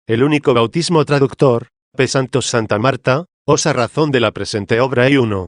el único bautismo traductor, P. Santos Santa Marta, osa razón de la presente obra y 1.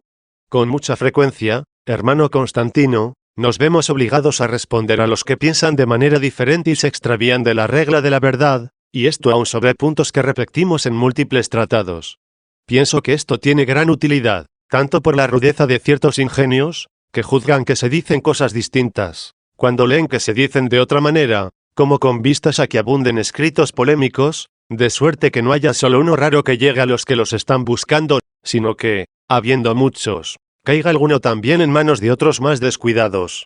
Con mucha frecuencia, hermano Constantino, nos vemos obligados a responder a los que piensan de manera diferente y se extravían de la regla de la verdad, y esto aún sobre puntos que repetimos en múltiples tratados. Pienso que esto tiene gran utilidad, tanto por la rudeza de ciertos ingenios, que juzgan que se dicen cosas distintas, cuando leen que se dicen de otra manera, como con vistas a que abunden escritos polémicos, de suerte que no haya solo uno raro que llegue a los que los están buscando, sino que, habiendo muchos, caiga alguno también en manos de otros más descuidados.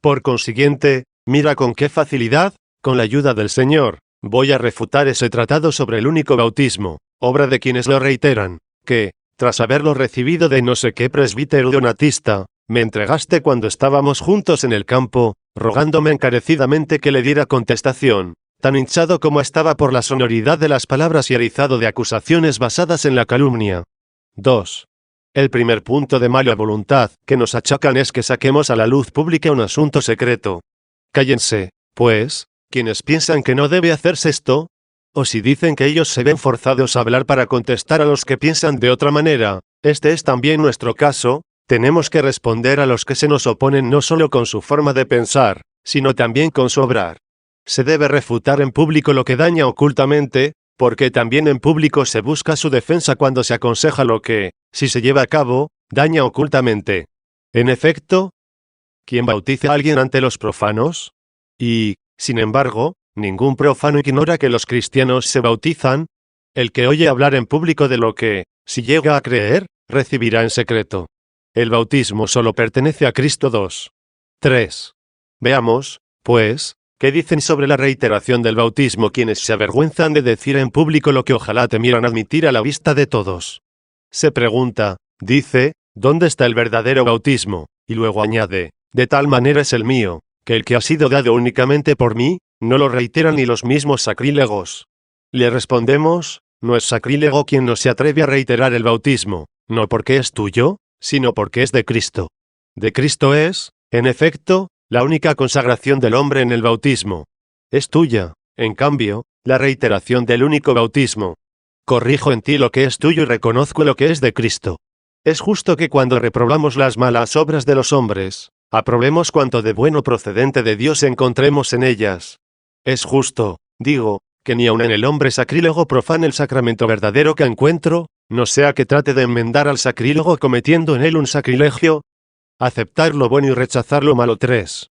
Por consiguiente, mira con qué facilidad, con la ayuda del Señor, voy a refutar ese tratado sobre el único bautismo, obra de quienes lo reiteran, que, tras haberlo recibido de no sé qué presbítero donatista, me entregaste cuando estábamos juntos en el campo, rogándome encarecidamente que le diera contestación, tan hinchado como estaba por la sonoridad de las palabras y erizado de acusaciones basadas en la calumnia. 2. El primer punto de mala voluntad que nos achacan es que saquemos a la luz pública un asunto secreto. Cállense, pues, quienes piensan que no debe hacerse esto, o si dicen que ellos se ven forzados a hablar para contestar a los que piensan de otra manera, este es también nuestro caso. Tenemos que responder a los que se nos oponen no solo con su forma de pensar, sino también con su obrar. Se debe refutar en público lo que daña ocultamente, porque también en público se busca su defensa cuando se aconseja lo que, si se lleva a cabo, daña ocultamente. En efecto, ¿quién bautiza a alguien ante los profanos? Y, sin embargo, ningún profano ignora que los cristianos se bautizan. El que oye hablar en público de lo que, si llega a creer, recibirá en secreto. El bautismo solo pertenece a Cristo. 2. 3. Veamos, pues, qué dicen sobre la reiteración del bautismo quienes se avergüenzan de decir en público lo que ojalá temieran admitir a la vista de todos. Se pregunta, dice, ¿dónde está el verdadero bautismo? Y luego añade, de tal manera es el mío, que el que ha sido dado únicamente por mí, no lo reiteran ni los mismos sacrílegos. Le respondemos, no es sacrílego quien no se atreve a reiterar el bautismo, no porque es tuyo, sino porque es de Cristo. De Cristo es, en efecto, la única consagración del hombre en el bautismo. Es tuya, en cambio, la reiteración del único bautismo. Corrijo en ti lo que es tuyo y reconozco lo que es de Cristo. Es justo que cuando reprobamos las malas obras de los hombres, aprobemos cuanto de bueno procedente de Dios encontremos en ellas. Es justo, digo, que ni aun en el hombre sacrílego profane el sacramento verdadero que encuentro, no sea que trate de enmendar al sacrílego cometiendo en él un sacrilegio. Aceptar lo bueno y rechazar lo malo. 3.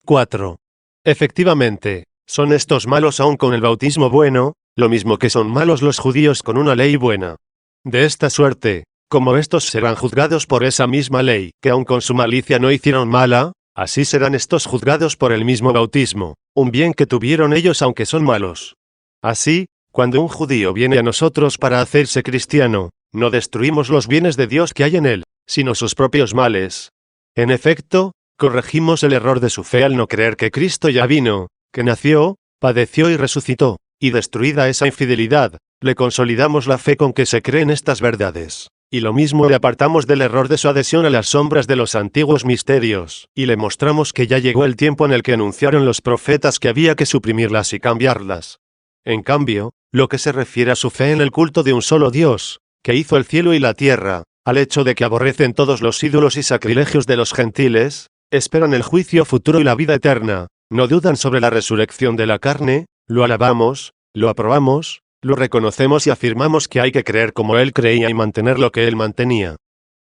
4. Efectivamente, son estos malos aún con el bautismo bueno, lo mismo que son malos los judíos con una ley buena. De esta suerte, como estos serán juzgados por esa misma ley, que aun con su malicia no hicieron mala, así serán estos juzgados por el mismo bautismo, un bien que tuvieron ellos aunque son malos. Así, cuando un judío viene a nosotros para hacerse cristiano, no destruimos los bienes de Dios que hay en él, sino sus propios males. En efecto, corregimos el error de su fe al no creer que Cristo ya vino, que nació, padeció y resucitó, y destruida esa infidelidad, le consolidamos la fe con que se creen estas verdades. Y lo mismo le apartamos del error de su adhesión a las sombras de los antiguos misterios, y le mostramos que ya llegó el tiempo en el que anunciaron los profetas que había que suprimirlas y cambiarlas. En cambio, lo que se refiere a su fe en el culto de un solo Dios, que hizo el cielo y la tierra, al hecho de que aborrecen todos los ídolos y sacrilegios de los gentiles, esperan el juicio futuro y la vida eterna, no dudan sobre la resurrección de la carne, lo alabamos, lo aprobamos, lo reconocemos y afirmamos que hay que creer como Él creía y mantener lo que Él mantenía.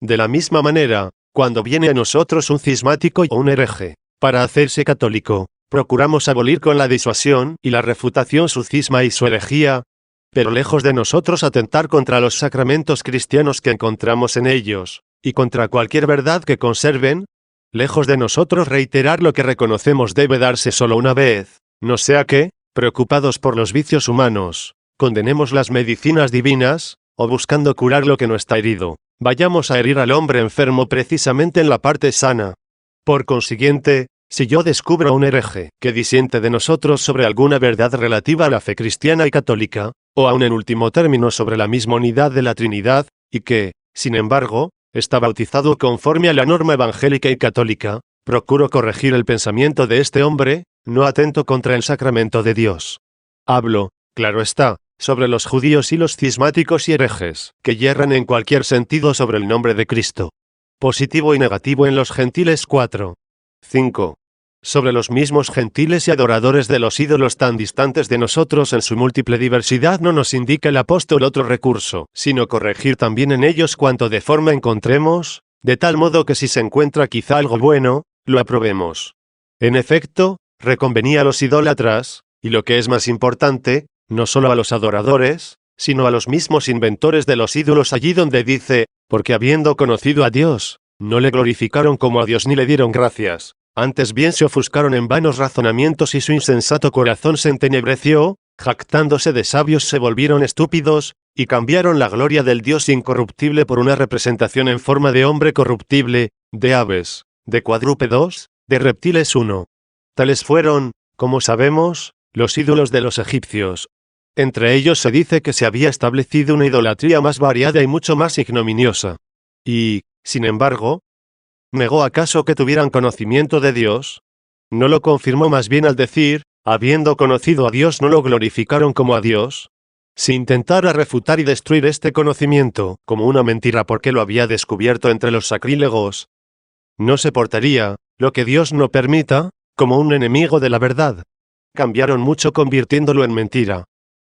De la misma manera, cuando viene a nosotros un cismático o un hereje, para hacerse católico, procuramos abolir con la disuasión y la refutación su cisma y su herejía, pero lejos de nosotros atentar contra los sacramentos cristianos que encontramos en ellos, y contra cualquier verdad que conserven, lejos de nosotros reiterar lo que reconocemos debe darse solo una vez, no sea que, preocupados por los vicios humanos, condenemos las medicinas divinas, o buscando curar lo que no está herido, vayamos a herir al hombre enfermo precisamente en la parte sana. Por consiguiente, si yo descubro a un hereje que disiente de nosotros sobre alguna verdad relativa a la fe cristiana y católica, o aun en último término sobre la misma unidad de la Trinidad, y que, sin embargo, está bautizado conforme a la norma evangélica y católica, procuro corregir el pensamiento de este hombre, no atento contra el sacramento de Dios. Hablo, claro está, sobre los judíos y los cismáticos y herejes, que yerran en cualquier sentido sobre el nombre de Cristo. Positivo y negativo en los gentiles 4. 5. Sobre los mismos gentiles y adoradores de los ídolos tan distantes de nosotros en su múltiple diversidad no nos indica el apóstol otro recurso, sino corregir también en ellos cuanto de forma encontremos, de tal modo que si se encuentra quizá algo bueno, lo aprobemos. En efecto, reconvenía a los idólatras, y lo que es más importante, no solo a los adoradores, sino a los mismos inventores de los ídolos allí donde dice, porque habiendo conocido a Dios, no le glorificaron como a Dios ni le dieron gracias. Antes bien se ofuscaron en vanos razonamientos y su insensato corazón se entenebreció, jactándose de sabios se volvieron estúpidos, y cambiaron la gloria del Dios incorruptible por una representación en forma de hombre corruptible, de aves, de cuadrúpedos, de reptiles 1. Tales fueron, como sabemos, los ídolos de los egipcios. Entre ellos se dice que se había establecido una idolatría más variada y mucho más ignominiosa. Y, sin embargo, ¿negó acaso que tuvieran conocimiento de Dios? ¿No lo confirmó más bien al decir, habiendo conocido a Dios no lo glorificaron como a Dios? Si intentara refutar y destruir este conocimiento, como una mentira porque lo había descubierto entre los sacrílegos, no se portaría, lo que Dios no permita, como un enemigo de la verdad. Cambiaron mucho convirtiéndolo en mentira.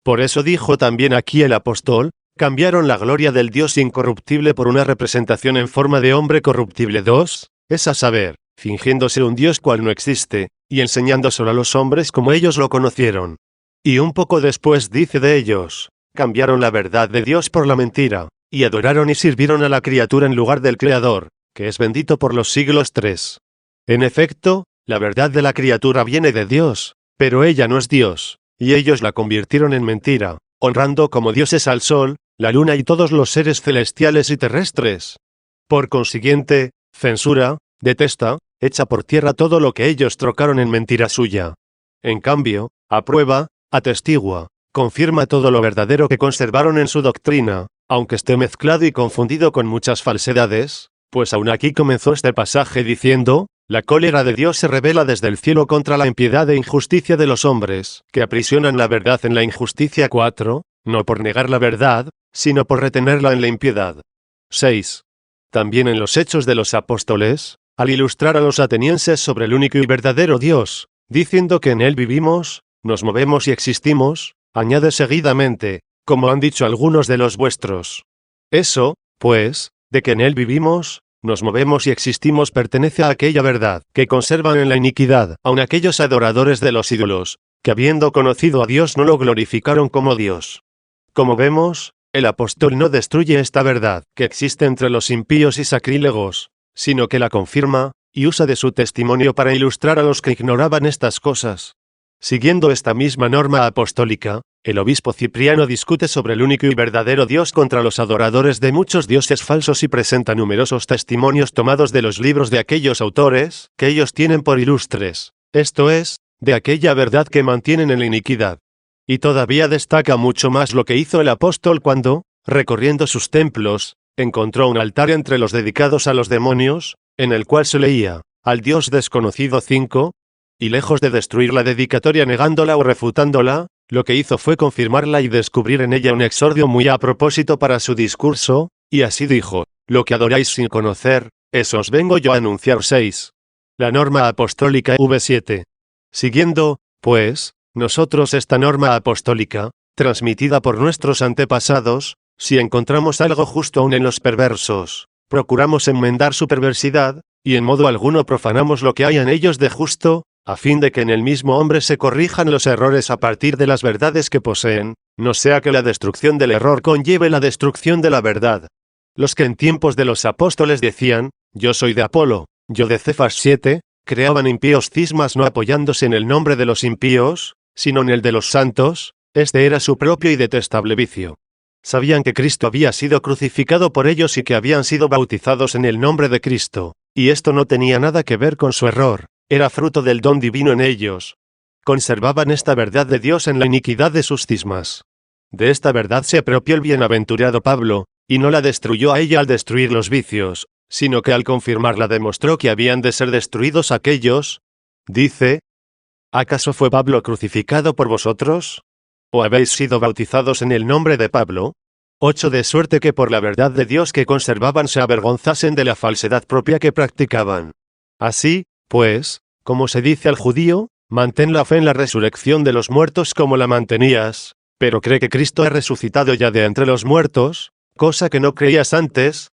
Por eso dijo también aquí el apóstol, cambiaron la gloria del Dios incorruptible por una representación en forma de hombre corruptible 2, es a saber, fingiendo ser un Dios cual no existe, y enseñándoselo a los hombres como ellos lo conocieron. Y un poco después dice de ellos, cambiaron la verdad de Dios por la mentira, y adoraron y sirvieron a la criatura en lugar del Creador, que es bendito por los siglos 3. En efecto, la verdad de la criatura viene de Dios, pero ella no es Dios, y ellos la convirtieron en mentira, honrando como dioses al sol, la luna y todos los seres celestiales y terrestres. Por consiguiente, censura, detesta, echa por tierra todo lo que ellos trocaron en mentira suya. En cambio, aprueba, atestigua, confirma todo lo verdadero que conservaron en su doctrina, aunque esté mezclado y confundido con muchas falsedades, pues aún aquí comenzó este pasaje diciendo, la cólera de Dios se revela desde el cielo contra la impiedad e injusticia de los hombres, que aprisionan la verdad en la injusticia 4, no por negar la verdad, sino por retenerla en la impiedad. 6. También en los Hechos de los Apóstoles, al ilustrar a los atenienses sobre el único y verdadero Dios, diciendo que en él vivimos, nos movemos y existimos, añade seguidamente, como han dicho algunos de los vuestros. Eso, pues, de que en él vivimos, nos movemos y existimos pertenece a aquella verdad que conservan en la iniquidad, aun aquellos adoradores de los ídolos, que habiendo conocido a Dios no lo glorificaron como Dios. Como vemos, el apóstol no destruye esta verdad que existe entre los impíos y sacrílegos, sino que la confirma, y usa de su testimonio para ilustrar a los que ignoraban estas cosas. Siguiendo esta misma norma apostólica, el obispo Cipriano discute sobre el único y verdadero Dios contra los adoradores de muchos dioses falsos y presenta numerosos testimonios tomados de los libros de aquellos autores, que ellos tienen por ilustres, esto es, de aquella verdad que mantienen en la iniquidad. Y todavía destaca mucho más lo que hizo el apóstol cuando, recorriendo sus templos, encontró un altar entre los dedicados a los demonios, en el cual se leía, al Dios desconocido 5, y lejos de destruir la dedicatoria negándola o refutándola, lo que hizo fue confirmarla y descubrir en ella un exordio muy a propósito para su discurso, y así dijo, lo que adoráis sin conocer, eso os vengo yo a anunciar 6. La norma apostólica V7. Siguiendo, pues, nosotros esta norma apostólica, transmitida por nuestros antepasados, si encontramos algo justo aún en los perversos, procuramos enmendar su perversidad, y en modo alguno profanamos lo que hay en ellos de justo, a fin de que en el mismo hombre se corrijan los errores a partir de las verdades que poseen, no sea que la destrucción del error conlleve la destrucción de la verdad. Los que en tiempos de los apóstoles decían, yo soy de Apolo, yo de Cefas 7, creaban impíos cismas no apoyándose en el nombre de los impíos, sino en el de los santos, este era su propio y detestable vicio. Sabían que Cristo había sido crucificado por ellos y que habían sido bautizados en el nombre de Cristo, y esto no tenía nada que ver con su error, era fruto del don divino en ellos. Conservaban esta verdad de Dios en la iniquidad de sus cismas. De esta verdad se apropió el bienaventurado Pablo, y no la destruyó a ella al destruir los vicios, sino que al confirmarla demostró que habían de ser destruidos aquellos. Dice, ¿acaso fue Pablo crucificado por vosotros? ¿O habéis sido bautizados en el nombre de Pablo? 8. De suerte que por la verdad de Dios que conservaban se avergonzasen de la falsedad propia que practicaban. Así, pues, como se dice al judío, mantén la fe en la resurrección de los muertos como la mantenías, pero cree que Cristo ha resucitado ya de entre los muertos, cosa que no creías antes.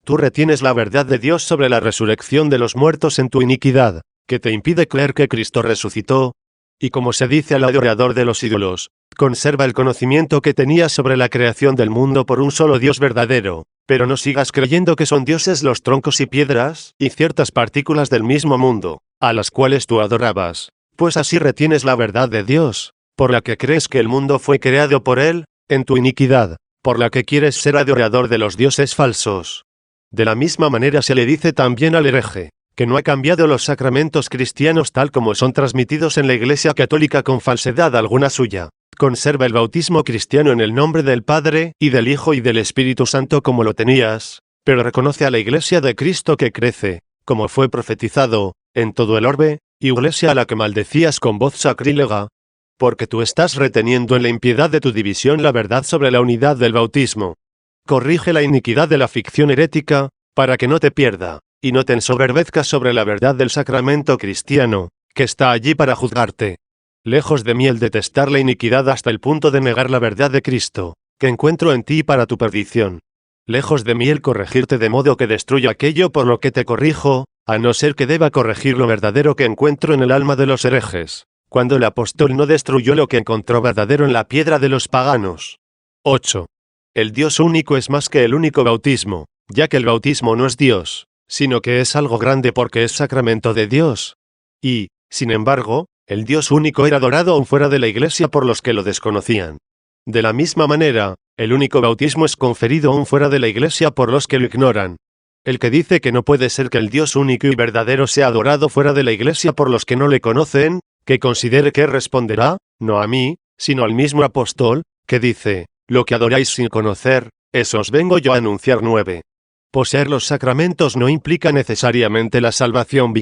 Tú retienes la verdad de Dios sobre la resurrección de los muertos en tu iniquidad, que te impide creer que Cristo resucitó. Y como se dice al adorador de los ídolos, conserva el conocimiento que tenías sobre la creación del mundo por un solo Dios verdadero, pero no sigas creyendo que son dioses los troncos y piedras, y ciertas partículas del mismo mundo, a las cuales tú adorabas, pues así retienes la verdad de Dios, por la que crees que el mundo fue creado por Él, en tu iniquidad, por la que quieres ser adorador de los dioses falsos. De la misma manera se le dice también al hereje, que no ha cambiado los sacramentos cristianos tal como son transmitidos en la Iglesia Católica con falsedad alguna suya. Conserva el bautismo cristiano en el nombre del Padre, y del Hijo y del Espíritu Santo como lo tenías, pero reconoce a la Iglesia de Cristo que crece, como fue profetizado, en todo el orbe, Iglesia a la que maldecías con voz sacrílega, porque tú estás reteniendo en la impiedad de tu división la verdad sobre la unidad del bautismo. Corrige la iniquidad de la ficción herética, para que no te pierda, y no te ensoberbezcas sobre la verdad del sacramento cristiano, que está allí para juzgarte. Lejos de mí el detestar la iniquidad hasta el punto de negar la verdad de Cristo, que encuentro en ti para tu perdición. Lejos de mí el corregirte de modo que destruya aquello por lo que te corrijo, a no ser que deba corregir lo verdadero que encuentro en el alma de los herejes, cuando el apóstol no destruyó lo que encontró verdadero en la piedra de los paganos. 8. El Dios único es más que el único bautismo, ya que el bautismo no es Dios, sino que es algo grande porque es sacramento de Dios. Y, sin embargo, el Dios único era adorado aún fuera de la Iglesia por los que lo desconocían. De la misma manera, el único bautismo es conferido aún fuera de la Iglesia por los que lo ignoran. El que dice que no puede ser que el Dios único y verdadero sea adorado fuera de la Iglesia por los que no le conocen, que considere que responderá, no a mí, sino al mismo apóstol, que dice, lo que adoráis sin conocer, eso os vengo yo a anunciar. 9. Poseer los sacramentos no implica necesariamente la salvación.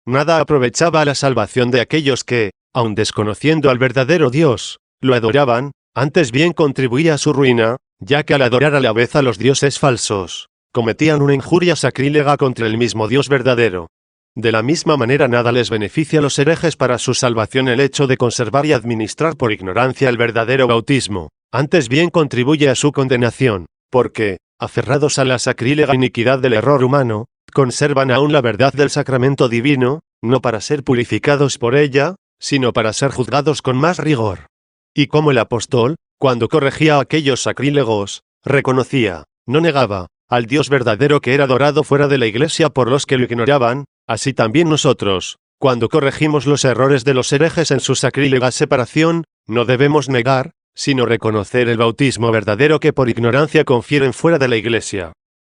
Nada aprovechaba a la salvación de aquellos que, aun desconociendo al verdadero Dios, lo adoraban, antes bien contribuía a su ruina, ya que al adorar a la vez a los dioses falsos, cometían una injuria sacrílega contra el mismo Dios verdadero. De la misma manera nada les beneficia a los herejes para su salvación el hecho de conservar y administrar por ignorancia el verdadero bautismo, antes bien contribuye a su condenación, porque, aferrados a la sacrílega iniquidad del error humano, conservan aún la verdad del sacramento divino, no para ser purificados por ella, sino para ser juzgados con más rigor. Y como el apóstol, cuando corregía a aquellos sacrílegos, reconocía, no negaba, al Dios verdadero que era adorado fuera de la Iglesia por los que lo ignoraban, así también nosotros, cuando corregimos los errores de los herejes en su sacrílega separación, no debemos negar, sino reconocer el bautismo verdadero que por ignorancia confieren fuera de la Iglesia.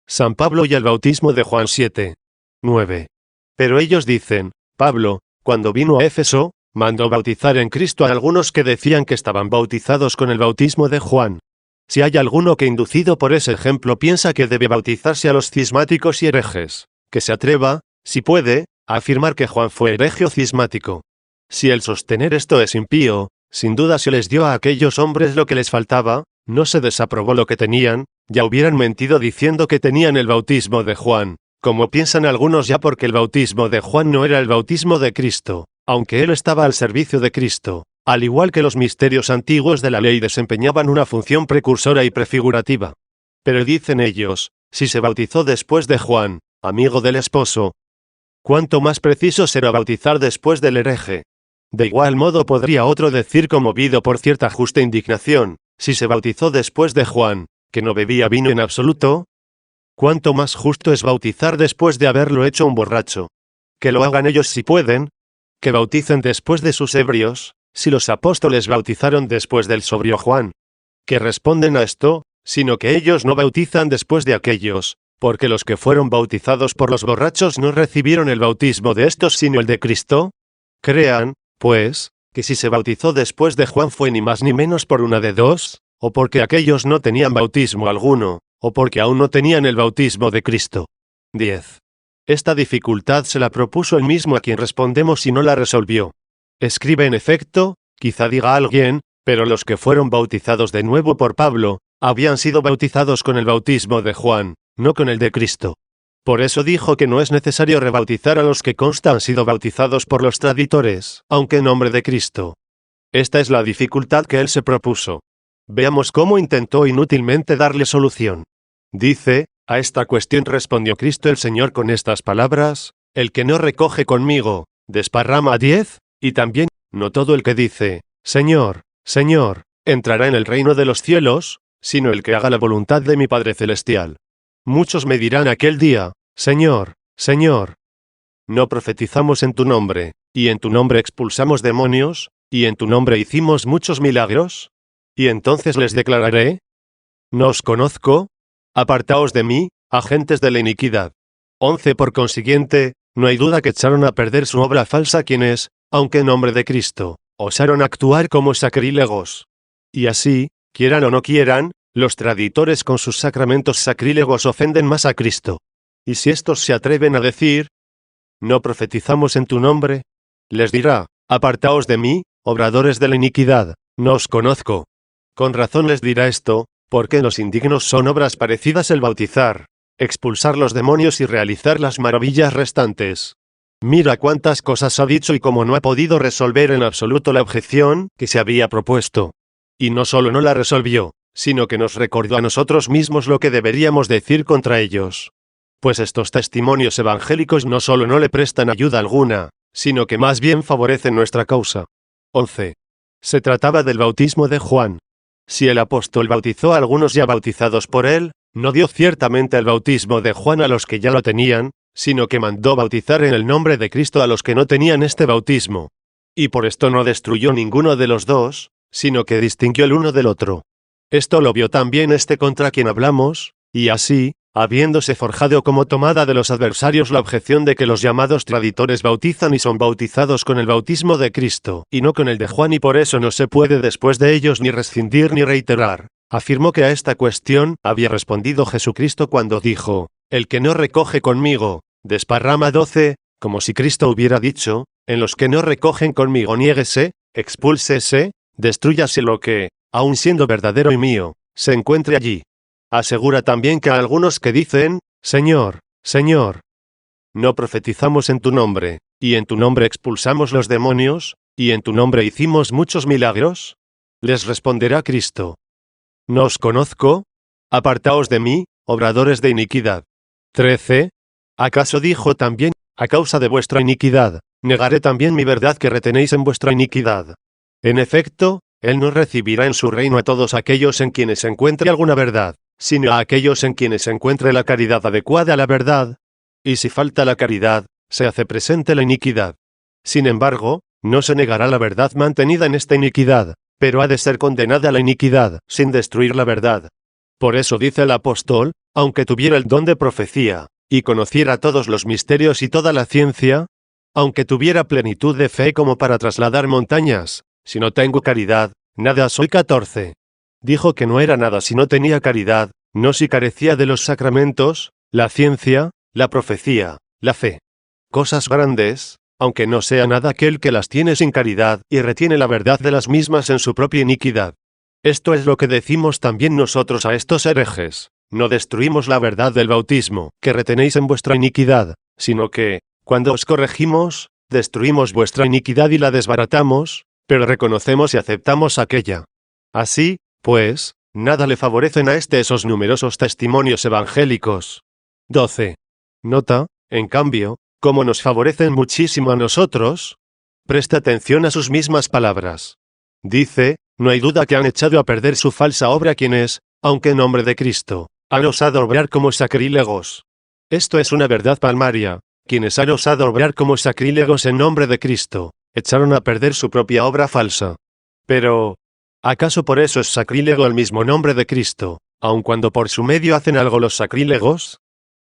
San Pablo y el bautismo de Juan 7. 9. Pero ellos dicen, Pablo, cuando vino a Éfeso, mandó bautizar en Cristo a algunos que decían que estaban bautizados con el bautismo de Juan. Si hay alguno que inducido por ese ejemplo piensa que debe bautizarse a los cismáticos y herejes, que se atreva, si puede, a afirmar que Juan fue hereje o cismático. Si el sostener esto es impío, sin duda se les dio a aquellos hombres lo que les faltaba, no se desaprobó lo que tenían, ya hubieran mentido diciendo que tenían el bautismo de Juan, como piensan algunos ya porque el bautismo de Juan no era el bautismo de Cristo, aunque él estaba al servicio de Cristo, al igual que los misterios antiguos de la ley desempeñaban una función precursora y prefigurativa. Pero dicen ellos, si se bautizó después de Juan, amigo del esposo, ¿cuánto más preciso será bautizar después del hereje? De igual modo podría otro decir conmovido por cierta justa indignación, si se bautizó después de Juan, que no bebía vino en absoluto, ¿cuánto más justo es bautizar después de haberlo hecho un borracho? Que lo hagan ellos si pueden, que bauticen después de sus ebrios, si los apóstoles bautizaron después del sobrio Juan. Que responden a esto, sino que ellos no bautizan después de aquellos, porque los que fueron bautizados por los borrachos no recibieron el bautismo de estos sino el de Cristo. Crean, pues, que si se bautizó después de Juan fue ni más ni menos por una de dos, o porque aquellos no tenían bautismo alguno, o porque aún no tenían el bautismo de Cristo. 10. Esta dificultad se la propuso él mismo a quien respondemos y no la resolvió. Escribe en efecto, quizá diga alguien, Pero los que fueron bautizados de nuevo por Pablo, habían sido bautizados con el bautismo de Juan, no con el de Cristo. Por eso dijo que no es necesario rebautizar a los que consta han sido bautizados por los traditores, aunque en nombre de Cristo. Esta es la dificultad que él se propuso. Veamos cómo intentó inútilmente darle solución. Dice, a esta cuestión respondió Cristo el Señor con estas palabras, el que no recoge conmigo, desparrama 10, y también, no todo el que dice, Señor, Señor, entrará en el reino de los cielos, sino el que haga la voluntad de mi Padre Celestial. Muchos me dirán aquel día, Señor, Señor, ¿no profetizamos en tu nombre, y en tu nombre expulsamos demonios, y en tu nombre hicimos muchos milagros? Y entonces les declararé, ¿no os conozco? Apartaos de mí, agentes de la iniquidad. 11 Por consiguiente, no hay duda que echaron a perder su obra falsa quienes, aunque en nombre de Cristo, osaron actuar como sacrílegos. Y así, quieran o no quieran, los traditores con sus sacramentos sacrílegos ofenden más a Cristo. Y si estos se atreven a decir, ¿no profetizamos en tu nombre? Les dirá, apartaos de mí, obradores de la iniquidad, no os conozco. Con razón les dirá esto, porque en los indignos son obras parecidas el bautizar, expulsar los demonios y realizar las maravillas restantes. Mira cuántas cosas ha dicho y cómo no ha podido resolver en absoluto la objeción que se había propuesto. Y no solo no la resolvió, sino que nos recordó a nosotros mismos lo que deberíamos decir contra ellos. Pues estos testimonios evangélicos no solo no le prestan ayuda alguna, sino que más bien favorecen nuestra causa. 11. Se trataba del bautismo de Juan. Si el apóstol bautizó a algunos ya bautizados por él, no dio ciertamente el bautismo de Juan a los que ya lo tenían, sino que mandó bautizar en el nombre de Cristo a los que no tenían este bautismo. Y por esto no destruyó ninguno de los dos, sino que distinguió el uno del otro. Esto lo vio también este contra quien hablamos, y así, habiéndose forjado como tomada de los adversarios la objeción de que los llamados traditores bautizan y son bautizados con el bautismo de Cristo, y no con el de Juan y por eso no se puede después de ellos ni rescindir ni reiterar, afirmó que a esta cuestión había respondido Jesucristo cuando dijo, el que no recoge conmigo, desparrama 12, como si Cristo hubiera dicho, en los que no recogen conmigo niéguese, expúlsese, destrúyase lo que, aun siendo verdadero y mío, se encuentre allí. Asegura también que a algunos que dicen, Señor, Señor, no profetizamos en tu nombre, y en tu nombre expulsamos los demonios, y en tu nombre hicimos muchos milagros, les responderá Cristo. ¿No os conozco? Apartaos de mí, obradores de iniquidad. 13. ¿Acaso dijo también, a causa de vuestra iniquidad, negaré también mi verdad que retenéis en vuestra iniquidad? En efecto, Él no recibirá en su reino a todos aquellos en quienes se encuentre alguna verdad, sino a aquellos en quienes se encuentre la caridad adecuada a la verdad. Y si falta la caridad, se hace presente la iniquidad. Sin embargo, no se negará la verdad mantenida en esta iniquidad, pero ha de ser condenada la iniquidad, sin destruir la verdad. Por eso dice el apóstol, aunque tuviera el don de profecía, y conociera todos los misterios y toda la ciencia, aunque tuviera plenitud de fe como para trasladar montañas, si no tengo caridad, nada soy. 14. Dijo que no era nada si no tenía caridad, no si carecía de los sacramentos, la ciencia, la profecía, la fe. Cosas grandes, aunque no sea nada aquel que las tiene sin caridad y retiene la verdad de las mismas en su propia iniquidad. Esto es lo que decimos también nosotros a estos herejes. No destruimos la verdad del bautismo, que retenéis en vuestra iniquidad, sino que, cuando os corregimos, destruimos vuestra iniquidad y la desbaratamos, pero reconocemos y aceptamos aquella. Así, pues, nada le favorecen a esos numerosos testimonios evangélicos. 12. Nota, en cambio, cómo nos favorecen muchísimo a nosotros. Presta atención a sus mismas palabras. Dice, no hay duda que han echado a perder su falsa obra quienes, aunque en nombre de Cristo, han osado obrar como sacrílegos. Esto es una verdad palmaria. Quienes han osado obrar como sacrílegos en nombre de Cristo, echaron a perder su propia obra falsa. Pero, ¿acaso por eso es sacrílego el mismo nombre de Cristo, aun cuando por su medio hacen algo los sacrílegos?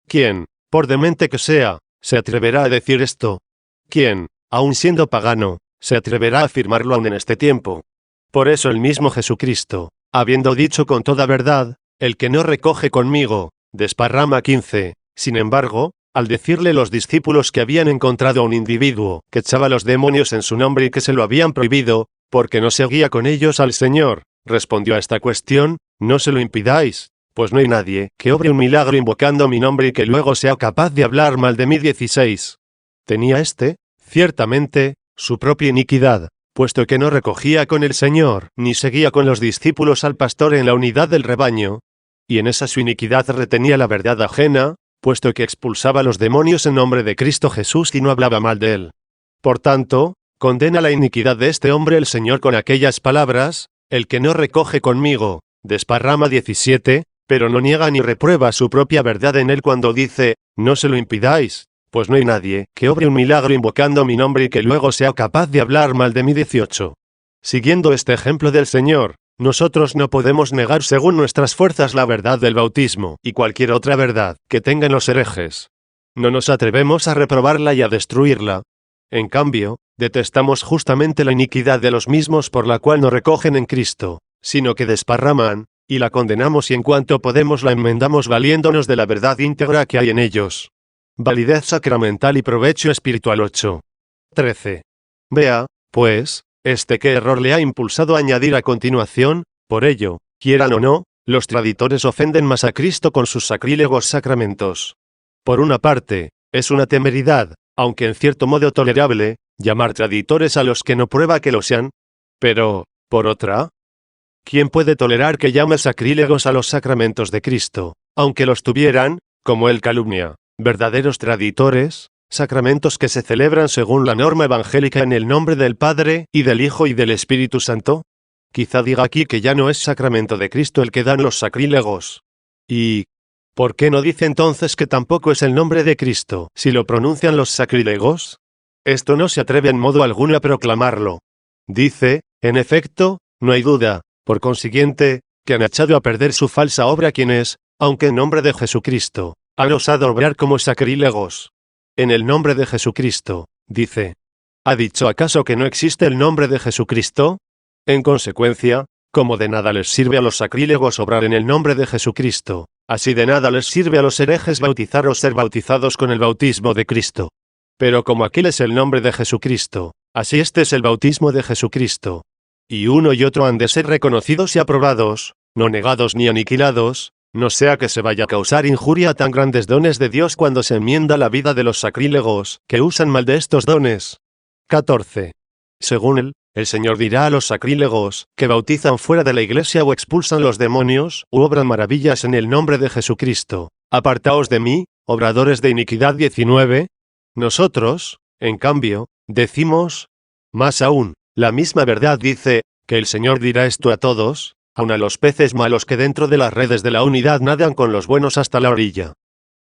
¿Quién, por demente que sea, se atreverá a decir esto? ¿Quién, aun siendo pagano, se atreverá a afirmarlo aún en este tiempo? Por eso el mismo Jesucristo, habiendo dicho con toda verdad, el que no recoge conmigo, desparrama 15, sin embargo, al decirle los discípulos que habían encontrado a un individuo que echaba los demonios en su nombre y que se lo habían prohibido, porque no seguía con ellos al Señor, respondió a esta cuestión: no se lo impidáis, pues no hay nadie que obre un milagro invocando mi nombre y que luego sea capaz de hablar mal de mí. 16. Tenía ciertamente, su propia iniquidad, puesto que no recogía con el Señor, ni seguía con los discípulos al pastor en la unidad del rebaño. Y en esa su iniquidad retenía la verdad ajena, puesto que expulsaba los demonios en nombre de Cristo Jesús y no hablaba mal de él. Por tanto, condena la iniquidad de este hombre el Señor con aquellas palabras: el que no recoge conmigo, desparrama. 17, pero no niega ni reprueba su propia verdad en él cuando dice: no se lo impidáis, pues no hay nadie que obre un milagro invocando mi nombre y que luego sea capaz de hablar mal de mí. 18. Siguiendo este ejemplo del Señor, nosotros no podemos negar según nuestras fuerzas la verdad del bautismo y cualquier otra verdad que tengan los herejes. No nos atrevemos a reprobarla y a destruirla. En cambio, detestamos justamente la iniquidad de los mismos por la cual no recogen en Cristo, sino que desparraman, y la condenamos y en cuanto podemos la enmendamos valiéndonos de la verdad íntegra que hay en ellos. Validez sacramental y provecho espiritual. 8. 13. Vea, pues, qué error le ha impulsado a añadir a continuación: por ello, quieran o no, los traditores ofenden más a Cristo con sus sacrílegos sacramentos. Por una parte, es una temeridad, aunque en cierto modo tolerable, llamar traditores a los que no prueba que lo sean. Pero, por otra, ¿quién puede tolerar que llame sacrílegos a los sacramentos de Cristo, aunque los tuvieran, como él calumnia, verdaderos traditores, sacramentos que se celebran según la norma evangélica en el nombre del Padre, y del Hijo y del Espíritu Santo? Quizá diga aquí que ya no es sacramento de Cristo el que dan los sacrílegos. ¿Y por qué no dice entonces que tampoco es el nombre de Cristo si lo pronuncian los sacrílegos? Esto no se atreve en modo alguno a proclamarlo. Dice, en efecto, no hay duda, por consiguiente, que han echado a perder su falsa obra quienes, aunque en nombre de Jesucristo, han osado obrar como sacrílegos. En el nombre de Jesucristo, dice. ¿Ha dicho acaso que no existe el nombre de Jesucristo? En consecuencia, como de nada les sirve a los sacrílegos obrar en el nombre de Jesucristo, así de nada les sirve a los herejes bautizar o ser bautizados con el bautismo de Cristo. Pero como aquel es el nombre de Jesucristo, así este es el bautismo de Jesucristo. Y uno y otro han de ser reconocidos y aprobados, no negados ni aniquilados, no sea que se vaya a causar injuria a tan grandes dones de Dios cuando se enmienda la vida de los sacrílegos, que usan mal de estos dones. 14. Según él, el Señor dirá a los sacrílegos, que bautizan fuera de la iglesia o expulsan los demonios, u obran maravillas en el nombre de Jesucristo: apartaos de mí, obradores de iniquidad. 19. Nosotros, en cambio, decimos, más aún, la misma verdad dice, que el Señor dirá esto a todos, aun a los peces malos que dentro de las redes de la unidad nadan con los buenos hasta la orilla.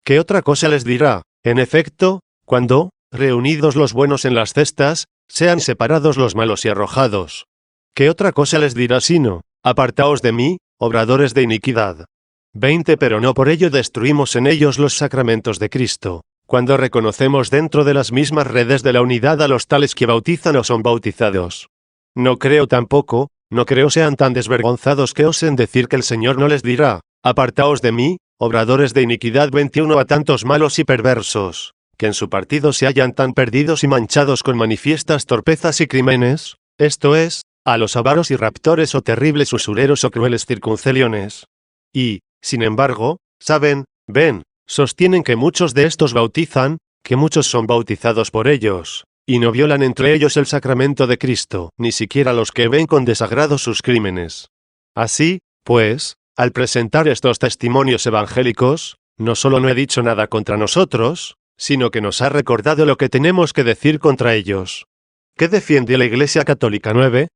¿Qué otra cosa les dirá? En efecto, cuando, reunidos los buenos en las cestas, sean separados los malos y arrojados. ¿Qué otra cosa les dirá sino, apartaos de mí, obradores de iniquidad? 20. Pero no por ello destruimos en ellos los sacramentos de Cristo, cuando reconocemos dentro de las mismas redes de la unidad a los tales que bautizan o son bautizados. No creo sean tan desvergonzados que osen decir que el Señor no les dirá, apartaos de mí, obradores de iniquidad. 21. A tantos malos y perversos, que en su partido se hallan tan perdidos y manchados con manifiestas torpezas y crímenes, esto es, a los avaros y raptores o terribles usureros o crueles circunceliones. Y, sin embargo, sostienen que muchos de estos bautizan, que muchos son bautizados por ellos, y no violan entre ellos el sacramento de Cristo, ni siquiera los que ven con desagrado sus crímenes. Así, pues, al presentar estos testimonios evangélicos, no solo no he dicho nada contra nosotros, sino que nos ha recordado lo que tenemos que decir contra ellos. ¿Qué defiende la Iglesia Católica? 9.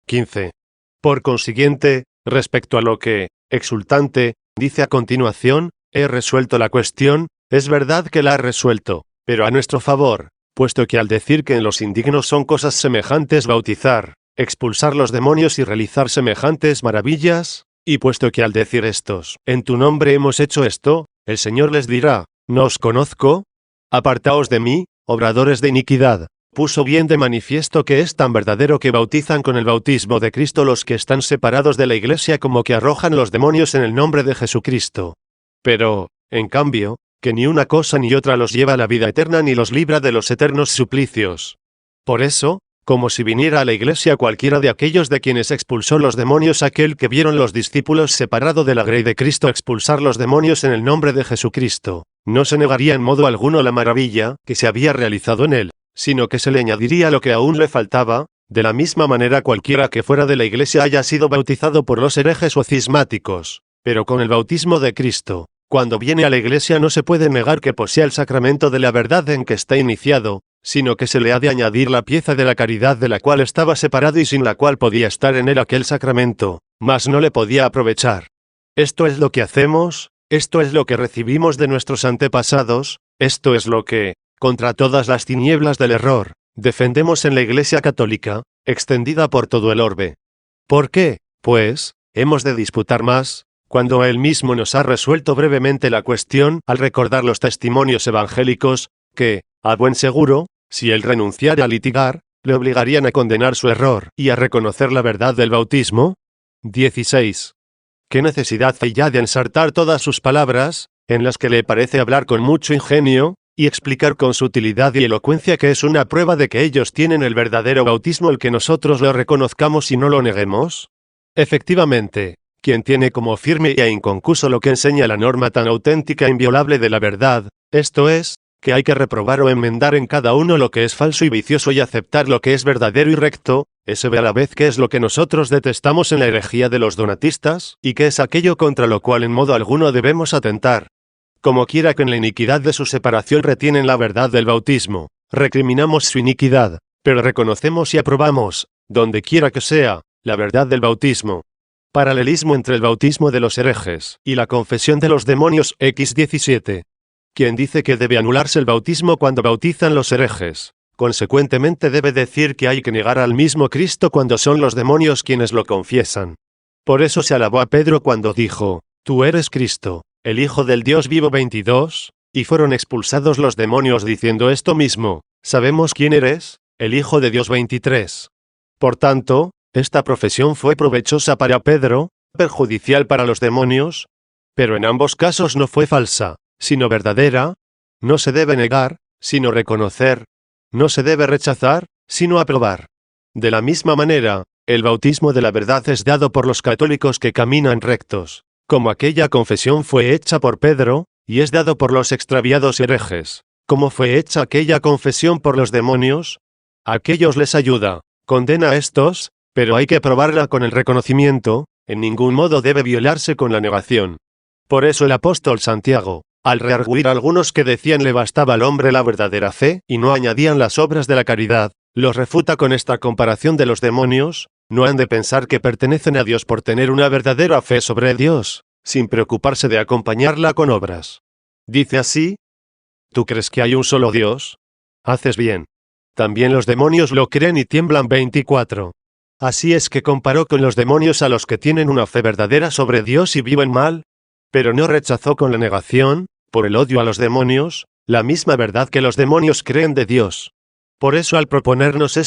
15. Por consiguiente, respecto a lo que, exultante, dice a continuación, he resuelto la cuestión, es verdad que la ha resuelto, pero a nuestro favor, puesto que al decir que en los indignos son cosas semejantes bautizar, expulsar los demonios y realizar semejantes maravillas, y puesto que al decir estos, en tu nombre hemos hecho esto, el Señor les dirá, ¿no os conozco? Apartaos de mí, obradores de iniquidad. Puso bien de manifiesto que es tan verdadero que bautizan con el bautismo de Cristo los que están separados de la Iglesia como que arrojan los demonios en el nombre de Jesucristo. Pero, en cambio, que ni una cosa ni otra los lleva a la vida eterna ni los libra de los eternos suplicios. Por eso, como si viniera a la iglesia cualquiera de aquellos de quienes expulsó los demonios, aquel que vieron los discípulos separado de la grey de Cristo expulsar los demonios en el nombre de Jesucristo, no se negaría en modo alguno la maravilla que se había realizado en él, sino que se le añadiría lo que aún le faltaba. De la misma manera cualquiera que fuera de la iglesia haya sido bautizado por los herejes o cismáticos, pero con el bautismo de Cristo, cuando viene a la iglesia no se puede negar que posea el sacramento de la verdad en que está iniciado, sino que se le ha de añadir la pieza de la caridad de la cual estaba separado y sin la cual podía estar en él aquel sacramento, mas no le podía aprovechar. Esto es lo que hacemos, esto es lo que recibimos de nuestros antepasados, esto es lo que, contra todas las tinieblas del error, defendemos en la Iglesia Católica, extendida por todo el orbe. ¿Por qué, pues, hemos de disputar más, cuando él mismo nos ha resuelto brevemente la cuestión al recordar los testimonios evangélicos, que, a buen seguro, si él renunciara a litigar, le obligarían a condenar su error y a reconocer la verdad del bautismo? 16. ¿Qué necesidad hay ya de ensartar todas sus palabras, en las que le parece hablar con mucho ingenio, y explicar con sutilidad y elocuencia que es una prueba de que ellos tienen el verdadero bautismo el que nosotros lo reconozcamos y no lo neguemos? Efectivamente, quien tiene como firme e inconcuso lo que enseña la norma tan auténtica e inviolable de la verdad, esto es, que hay que reprobar o enmendar en cada uno lo que es falso y vicioso y aceptar lo que es verdadero y recto, ese ve a la vez que es lo que nosotros detestamos en la herejía de los donatistas, y que es aquello contra lo cual en modo alguno debemos atentar. Como quiera que en la iniquidad de su separación retienen la verdad del bautismo, recriminamos su iniquidad, pero reconocemos y aprobamos, donde quiera que sea, la verdad del bautismo. Paralelismo entre el bautismo de los herejes y la confesión de los demonios. X17. Quien dice que debe anularse el bautismo cuando bautizan los herejes, consecuentemente debe decir que hay que negar al mismo Cristo cuando son los demonios quienes lo confiesan. Por eso se alabó a Pedro cuando dijo, «Tú eres Cristo, el Hijo del Dios vivo». 22, y fueron expulsados los demonios diciendo esto mismo, «¿Sabemos quién eres, el Hijo de Dios?» 23. Por tanto, esta profesión fue provechosa para Pedro, perjudicial para los demonios, pero en ambos casos no fue falsa, sino verdadera. No se debe negar, sino reconocer. No se debe rechazar, sino aprobar. De la misma manera, el bautismo de la verdad es dado por los católicos que caminan rectos, como aquella confesión fue hecha por Pedro, y es dado por los extraviados herejes, como fue hecha aquella confesión por los demonios. Aquellos les ayuda, condena a estos, pero hay que probarla con el reconocimiento, en ningún modo debe violarse con la negación. Por eso el apóstol Santiago, al rearguir a algunos que decían le bastaba al hombre la verdadera fe y no añadían las obras de la caridad, los refuta con esta comparación de los demonios. No han de pensar que pertenecen a Dios por tener una verdadera fe sobre Dios, sin preocuparse de acompañarla con obras. Dice así: ¿tú crees que hay un solo Dios? Haces bien. También los demonios lo creen y tiemblan. 24. Así es que comparó con los demonios a los que tienen una fe verdadera sobre Dios y viven mal, pero no rechazó con la negación, por el odio a los demonios, la misma verdad que los demonios creen de Dios. Por eso al proponernos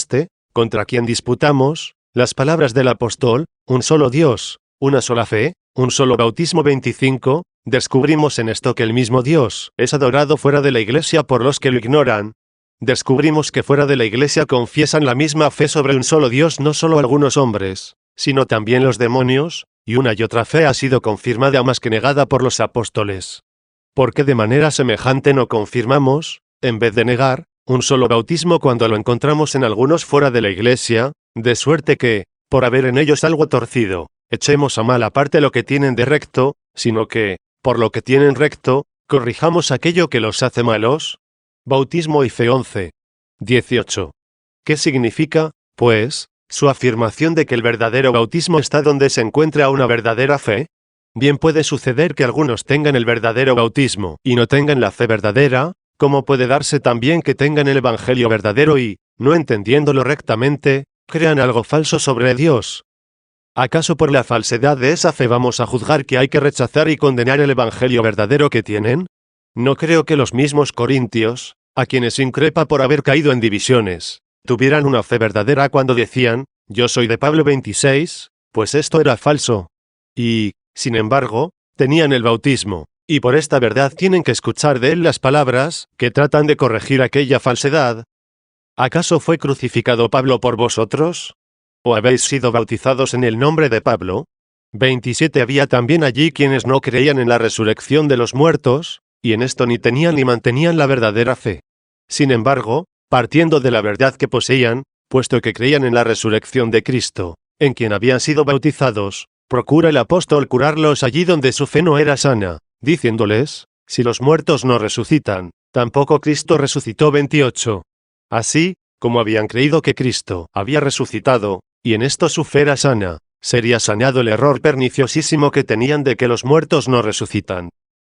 contra quien disputamos, las palabras del apóstol, un solo Dios, una sola fe, un solo bautismo. 25, descubrimos en esto que el mismo Dios es adorado fuera de la iglesia por los que lo ignoran. Descubrimos que fuera de la iglesia confiesan la misma fe sobre un solo Dios no solo algunos hombres, sino también los demonios, y una y otra fe ha sido confirmada más que negada por los apóstoles. ¿Por qué de manera semejante no confirmamos, en vez de negar, un solo bautismo cuando lo encontramos en algunos fuera de la iglesia, de suerte que, por haber en ellos algo torcido, echemos a mala parte lo que tienen de recto, sino que, por lo que tienen recto, corrijamos aquello que los hace malos? Bautismo y fe. 11. 18. ¿Qué significa, pues, su afirmación de que el verdadero bautismo está donde se encuentra una verdadera fe? Bien puede suceder que algunos tengan el verdadero bautismo y no tengan la fe verdadera, como puede darse también que tengan el evangelio verdadero y, no entendiéndolo rectamente, crean algo falso sobre Dios. ¿Acaso por la falsedad de esa fe vamos a juzgar que hay que rechazar y condenar el evangelio verdadero que tienen? No creo que los mismos corintios, a quienes increpa por haber caído en divisiones, tuvieran una fe verdadera cuando decían, yo soy de Pablo. 26, pues esto era falso. Y, sin embargo, tenían el bautismo, y por esta verdad tienen que escuchar de él las palabras, que tratan de corregir aquella falsedad. ¿Acaso fue crucificado Pablo por vosotros? ¿O habéis sido bautizados en el nombre de Pablo? 27. Había también allí quienes no creían en la resurrección de los muertos, y en esto ni tenían ni mantenían la verdadera fe. Sin embargo, partiendo de la verdad que poseían, puesto que creían en la resurrección de Cristo, en quien habían sido bautizados, procura el apóstol curarlos allí donde su fe no era sana, diciéndoles, si los muertos no resucitan, tampoco Cristo resucitó. 28. Así, como habían creído que Cristo había resucitado, y en esto su fe era sana, sería sanado el error perniciosísimo que tenían de que los muertos no resucitan.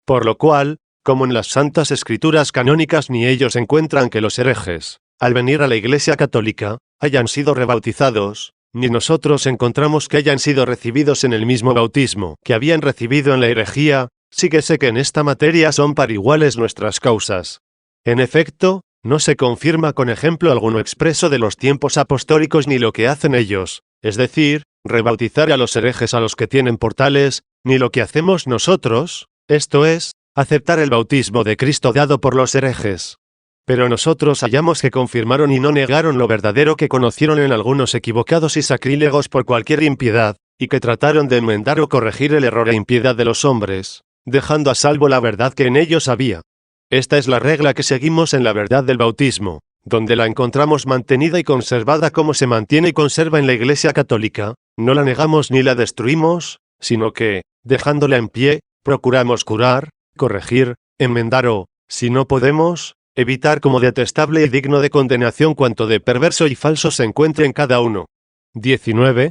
Por lo cual, como en las santas escrituras canónicas ni ellos encuentran que los herejes, al venir a la Iglesia católica, hayan sido rebautizados, ni nosotros encontramos que hayan sido recibidos en el mismo bautismo que habían recibido en la herejía, síguese que en esta materia son par iguales nuestras causas. En efecto, no se confirma con ejemplo alguno expreso de los tiempos apostólicos ni lo que hacen ellos, es decir, rebautizar a los herejes a los que tienen por tales, ni lo que hacemos nosotros, esto es, aceptar el bautismo de Cristo dado por los herejes. Pero nosotros hallamos que confirmaron y no negaron lo verdadero que conocieron en algunos equivocados y sacrílegos por cualquier impiedad, y que trataron de enmendar o corregir el error e impiedad de los hombres, dejando a salvo la verdad que en ellos había. Esta es la regla que seguimos en la verdad del bautismo, donde la encontramos mantenida y conservada como se mantiene y conserva en la Iglesia católica, no la negamos ni la destruimos, sino que, dejándola en pie, procuramos curar, corregir, enmendar o, si no podemos, evitar como detestable y digno de condenación cuanto de perverso y falso se encuentre en cada uno. 19.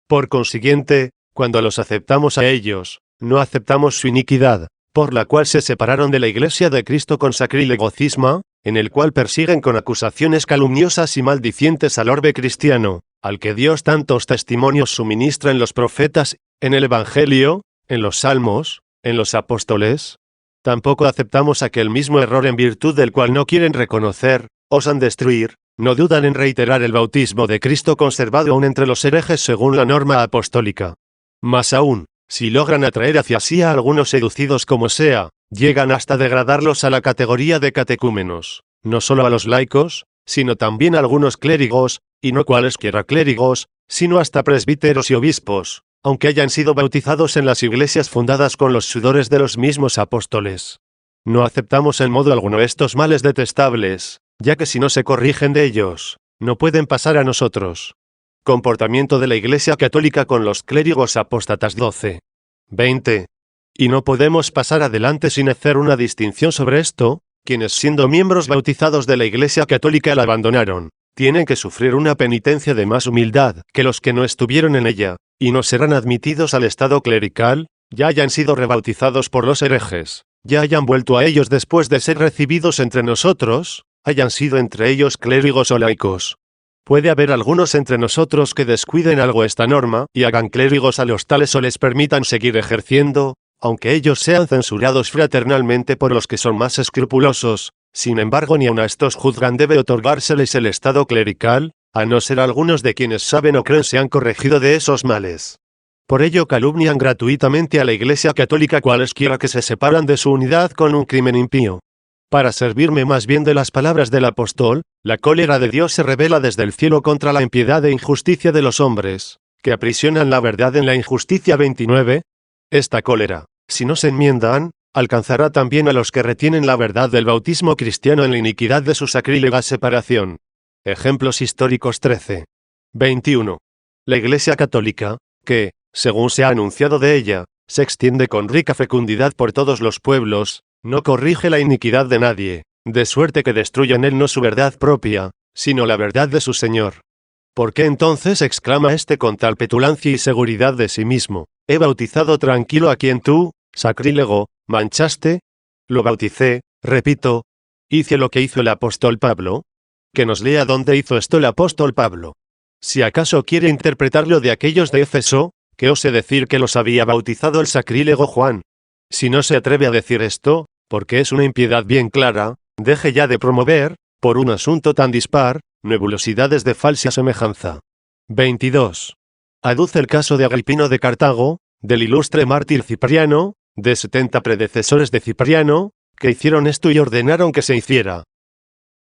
Por consiguiente, cuando los aceptamos a ellos, no aceptamos su iniquidad, por la cual se separaron de la Iglesia de Cristo con sacrílego cisma, en el cual persiguen con acusaciones calumniosas y maldicientes al orbe cristiano, al que Dios tantos testimonios suministra en los profetas, en el Evangelio, en los Salmos, en los apóstoles. Tampoco aceptamos aquel mismo error en virtud del cual no quieren reconocer, osan destruir, no dudan en reiterar el bautismo de Cristo conservado aún entre los herejes según la norma apostólica. Más aún, si logran atraer hacia sí a algunos seducidos como sea, llegan hasta degradarlos a la categoría de catecúmenos, no solo a los laicos, sino también a algunos clérigos, y no cualesquiera clérigos, sino hasta presbíteros y obispos, aunque hayan sido bautizados en las iglesias fundadas con los sudores de los mismos apóstoles. No aceptamos en modo alguno estos males detestables, ya que si no se corrigen de ellos, no pueden pasar a nosotros. Comportamiento de la Iglesia Católica con los clérigos apóstatas. 12. 20. Y no podemos pasar adelante sin hacer una distinción sobre esto, quienes siendo miembros bautizados de la Iglesia Católica la abandonaron, tienen que sufrir una penitencia de más humildad que los que no estuvieron en ella, y no serán admitidos al estado clerical, ya hayan sido rebautizados por los herejes, ya hayan vuelto a ellos después de ser recibidos entre nosotros, hayan sido entre ellos clérigos o laicos. Puede haber algunos entre nosotros que descuiden algo esta norma y hagan clérigos a los tales o les permitan seguir ejerciendo, aunque ellos sean censurados fraternalmente por los que son más escrupulosos. Sin embargo, ni aun a estos juzgan debe otorgárseles el estado clerical, a no ser algunos de quienes saben o creen se han corregido de esos males. Por ello calumnian gratuitamente a la Iglesia Católica cualesquiera que se separan de su unidad con un crimen impío. Para servirme más bien de las palabras del apóstol, la cólera de Dios se revela desde el cielo contra la impiedad e injusticia de los hombres, que aprisionan la verdad en la injusticia. 29. Esta cólera, si no se enmiendan, alcanzará también a los que retienen la verdad del bautismo cristiano en la iniquidad de su sacrílega separación. Ejemplos históricos. 13. 21. La Iglesia Católica, que, según se ha anunciado de ella, se extiende con rica fecundidad por todos los pueblos, no corrige la iniquidad de nadie, de suerte que destruya en él no su verdad propia, sino la verdad de su Señor. ¿Por qué entonces exclama éste con tal petulancia y seguridad de sí mismo: he bautizado tranquilo a quien tú, sacrílego, manchaste? Lo bauticé, repito. ¿Hice lo que hizo el apóstol Pablo? Que nos lea dónde hizo esto el apóstol Pablo. Si acaso quiere interpretarlo de aquellos de Éfeso, que ose decir que los había bautizado el sacrílego Juan. Si no se atreve a decir esto, porque es una impiedad bien clara, deje ya de promover, por un asunto tan dispar, nebulosidades de falsa semejanza. 22. Aduce el caso de Agripino de Cartago, del ilustre mártir Cipriano, de 70 predecesores de Cipriano, que hicieron esto y ordenaron que se hiciera.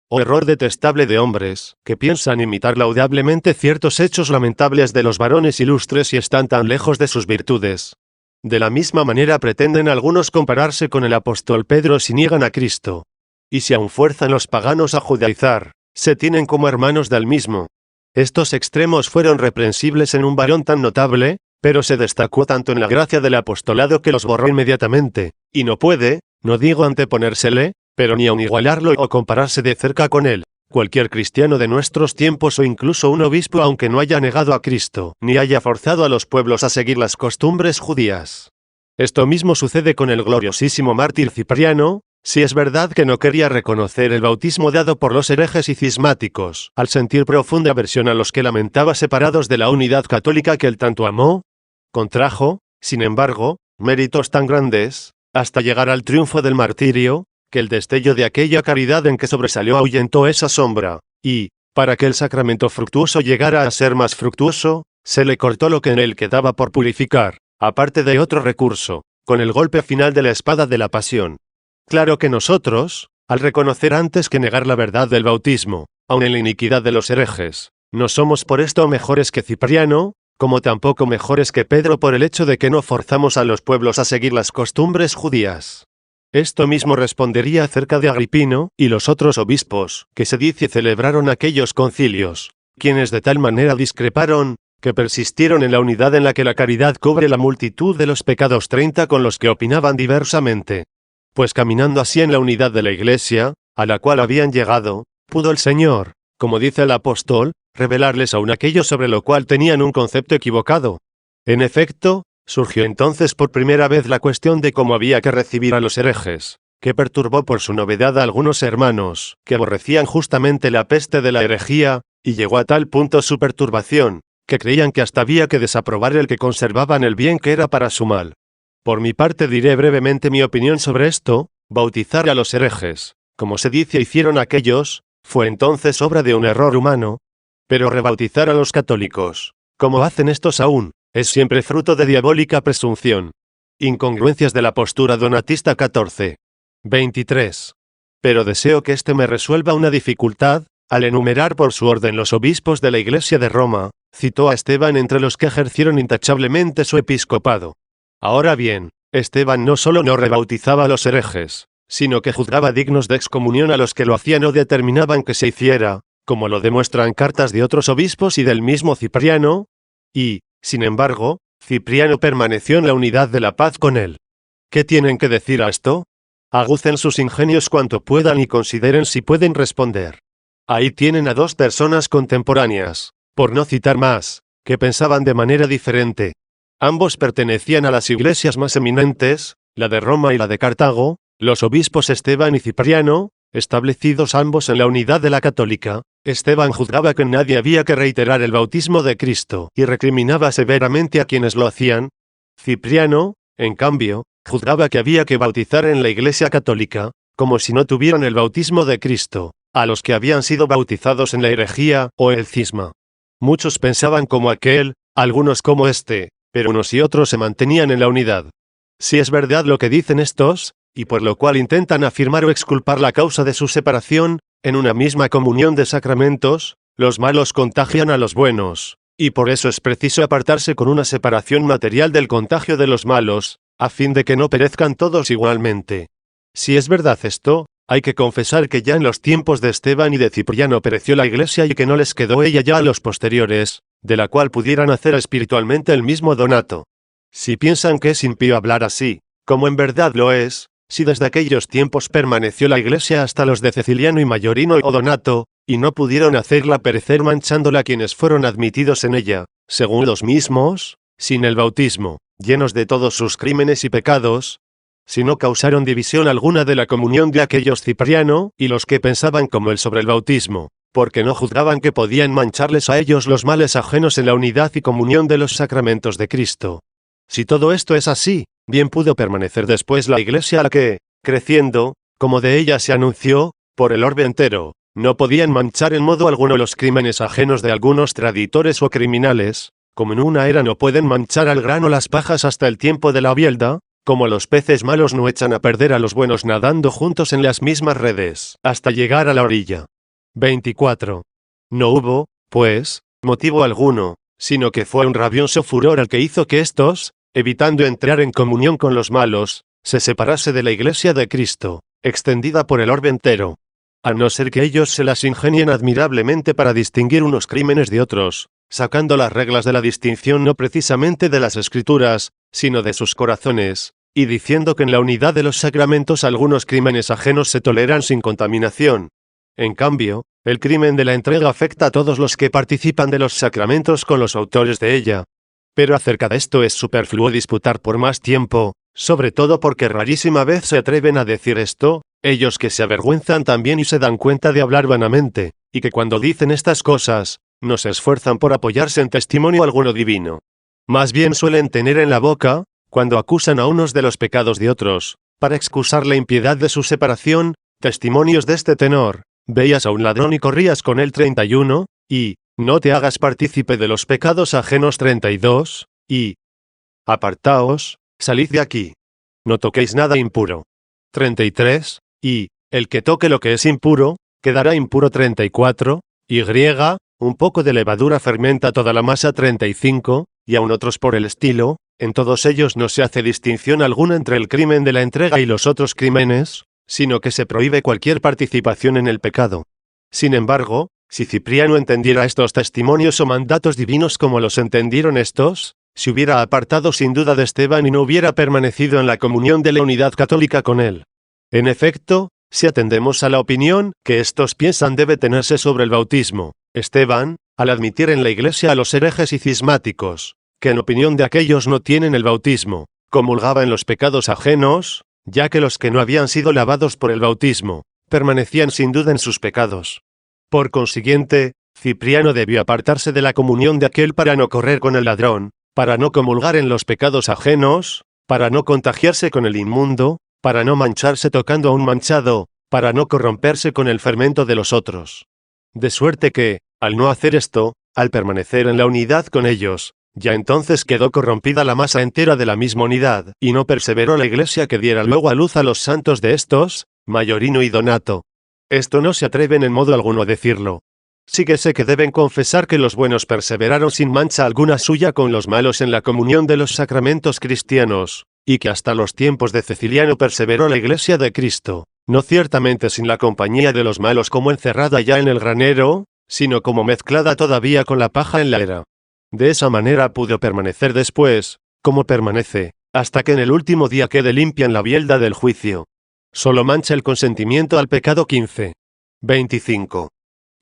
oh error detestable de hombres, que piensan imitar laudablemente ciertos hechos lamentables de los varones ilustres y están tan lejos de sus virtudes. De la misma manera pretenden algunos compararse con el apóstol Pedro si niegan a Cristo. Y si aún fuerzan los paganos a judaizar, se tienen como hermanos del mismo. Estos extremos fueron reprensibles en un varón tan notable, pero se destacó tanto en la gracia del apostolado que los borró inmediatamente, y no puede, no digo anteponérsele, pero ni aun igualarlo o compararse de cerca con él, cualquier cristiano de nuestros tiempos o incluso un obispo aunque no haya negado a Cristo, ni haya forzado a los pueblos a seguir las costumbres judías. Esto mismo sucede con el gloriosísimo mártir Cipriano, si es verdad que no quería reconocer el bautismo dado por los herejes y cismáticos, al sentir profunda aversión a los que lamentaba separados de la unidad católica que él tanto amó, contrajo, sin embargo, méritos tan grandes, hasta llegar al triunfo del martirio, que el destello de aquella caridad en que sobresalió ahuyentó esa sombra, y, para que el sacramento fructuoso llegara a ser más fructuoso, se le cortó lo que en él quedaba por purificar, aparte de otro recurso, con el golpe final de la espada de la pasión. Claro que nosotros, al reconocer antes que negar la verdad del bautismo, aun en la iniquidad de los herejes, no somos por esto mejores que Cipriano, como tampoco mejores que Pedro por el hecho de que no forzamos a los pueblos a seguir las costumbres judías. Esto mismo respondería acerca de Agripino y los otros obispos, que se dice celebraron aquellos concilios, quienes de tal manera discreparon, que persistieron en la unidad en la que la caridad cubre la multitud de los pecados 30 con los que opinaban diversamente. Pues caminando así en la unidad de la Iglesia, a la cual habían llegado, pudo el Señor, como dice el apóstol, revelarles aún aquello sobre lo cual tenían un concepto equivocado. En efecto, surgió entonces por primera vez la cuestión de cómo había que recibir a los herejes, que perturbó por su novedad a algunos hermanos, que aborrecían justamente la peste de la herejía, y llegó a tal punto su perturbación, que creían que hasta había que desaprobar el que conservaban el bien que era para su mal. Por mi parte diré brevemente mi opinión sobre esto. Bautizar a los herejes, como se dice hicieron aquellos, fue entonces obra de un error humano, pero rebautizar a los católicos, como hacen estos aún, es siempre fruto de diabólica presunción. Incongruencias de la postura donatista 14. 23. Pero deseo que este me resuelva una dificultad, al enumerar por su orden los obispos de la Iglesia de Roma, citó a Esteban entre los que ejercieron intachablemente su episcopado. Ahora bien, Esteban no solo no rebautizaba a los herejes, sino que juzgaba dignos de excomunión a los que lo hacían o determinaban que se hiciera, como lo demuestran cartas de otros obispos y del mismo Cipriano, y, sin embargo, Cipriano permaneció en la unidad de la paz con él. ¿Qué tienen que decir a esto? Agucen sus ingenios cuanto puedan y consideren si pueden responder. Ahí tienen a dos personas contemporáneas, por no citar más, que pensaban de manera diferente. Ambos pertenecían a las iglesias más eminentes, la de Roma y la de Cartago, los obispos Esteban y Cipriano, establecidos ambos en la unidad de la católica. Esteban juzgaba que nadie había que reiterar el bautismo de Cristo y recriminaba severamente a quienes lo hacían. Cipriano, en cambio, juzgaba que había que bautizar en la Iglesia católica, como si no tuvieran el bautismo de Cristo, a los que habían sido bautizados en la herejía o el cisma. Muchos pensaban como aquel, algunos como este, pero unos y otros se mantenían en la unidad. Si es verdad lo que dicen estos, y por lo cual intentan afirmar o exculpar la causa de su separación, en una misma comunión de sacramentos, los malos contagian a los buenos, y por eso es preciso apartarse con una separación material del contagio de los malos, a fin de que no perezcan todos igualmente. Si es verdad esto, hay que confesar que ya en los tiempos de Esteban y de Cipriano pereció la Iglesia y que no les quedó ella ya a los posteriores, de la cual pudieran hacer espiritualmente el mismo Donato. Si piensan que es impío hablar así, como en verdad lo es, si desde aquellos tiempos permaneció la Iglesia hasta los de Ceciliano y Mayorino o Donato, y no pudieron hacerla perecer manchándola quienes fueron admitidos en ella, según los mismos, sin el bautismo, llenos de todos sus crímenes y pecados, si no causaron división alguna de la comunión de aquellos Cipriano y los que pensaban como él sobre el bautismo, porque no juzgaban que podían mancharles a ellos los males ajenos en la unidad y comunión de los sacramentos de Cristo. Si todo esto es así, bien pudo permanecer después la Iglesia a la que, creciendo, como de ella se anunció, por el orbe entero, no podían manchar en modo alguno los crímenes ajenos de algunos traditores o criminales, como en una era no pueden manchar al grano las pajas hasta el tiempo de la bielda, como los peces malos no echan a perder a los buenos nadando juntos en las mismas redes, hasta llegar a la orilla. 24. No hubo, pues, motivo alguno, sino que fue un rabioso furor el que hizo que estos, evitando entrar en comunión con los malos, se separase de la Iglesia de Cristo, extendida por el orbe entero. A no ser que ellos se las ingenien admirablemente para distinguir unos crímenes de otros, sacando las reglas de la distinción no precisamente de las Escrituras, sino de sus corazones, y diciendo que en la unidad de los sacramentos algunos crímenes ajenos se toleran sin contaminación. En cambio, el crimen de la entrega afecta a todos los que participan de los sacramentos con los autores de ella. Pero acerca de esto es superfluo disputar por más tiempo, sobre todo porque rarísima vez se atreven a decir esto, ellos que se avergüenzan también y se dan cuenta de hablar vanamente, y que cuando dicen estas cosas, no se esfuerzan por apoyarse en testimonio alguno divino. Más bien suelen tener en la boca, cuando acusan a unos de los pecados de otros, para excusar la impiedad de su separación, testimonios de este tenor: veías a un ladrón y corrías con él 31, y no te hagas partícipe de los pecados ajenos 32, y apartaos, salid de aquí. No toquéis nada impuro. 33, y el que toque lo que es impuro, quedará impuro 34, y un poco de levadura fermenta toda la masa 35, y aun otros por el estilo. En todos ellos no se hace distinción alguna entre el crimen de la entrega y los otros crímenes, sino que se prohíbe cualquier participación en el pecado. Sin embargo, si Cipriano entendiera estos testimonios o mandatos divinos como los entendieron estos, se hubiera apartado sin duda de Esteban y no hubiera permanecido en la comunión de la unidad católica con él. En efecto, si atendemos a la opinión que estos piensan debe tenerse sobre el bautismo, Esteban, al admitir en la Iglesia a los herejes y cismáticos, que en opinión de aquellos no tienen el bautismo, comulgaba en los pecados ajenos, ya que los que no habían sido lavados por el bautismo, permanecían sin duda en sus pecados. Por consiguiente, Cipriano debió apartarse de la comunión de aquel para no correr con el ladrón, para no comulgar en los pecados ajenos, para no contagiarse con el inmundo, para no mancharse tocando a un manchado, para no corromperse con el fermento de los otros. De suerte que, al no hacer esto, al permanecer en la unidad con ellos, ya entonces quedó corrompida la masa entera de la misma unidad, y no perseveró la Iglesia que diera luego a luz a los santos de estos, Mayorino y Donato. Esto no se atreven en modo alguno a decirlo. Síguese que deben confesar que los buenos perseveraron sin mancha alguna suya con los malos en la comunión de los sacramentos cristianos, y que hasta los tiempos de Ceciliano perseveró la Iglesia de Cristo, no ciertamente sin la compañía de los malos como encerrada ya en el granero, sino como mezclada todavía con la paja en la era. De esa manera pudo permanecer después, como permanece, hasta que en el último día quede limpia en la bielda del juicio. Solo mancha el consentimiento al pecado 15. 25.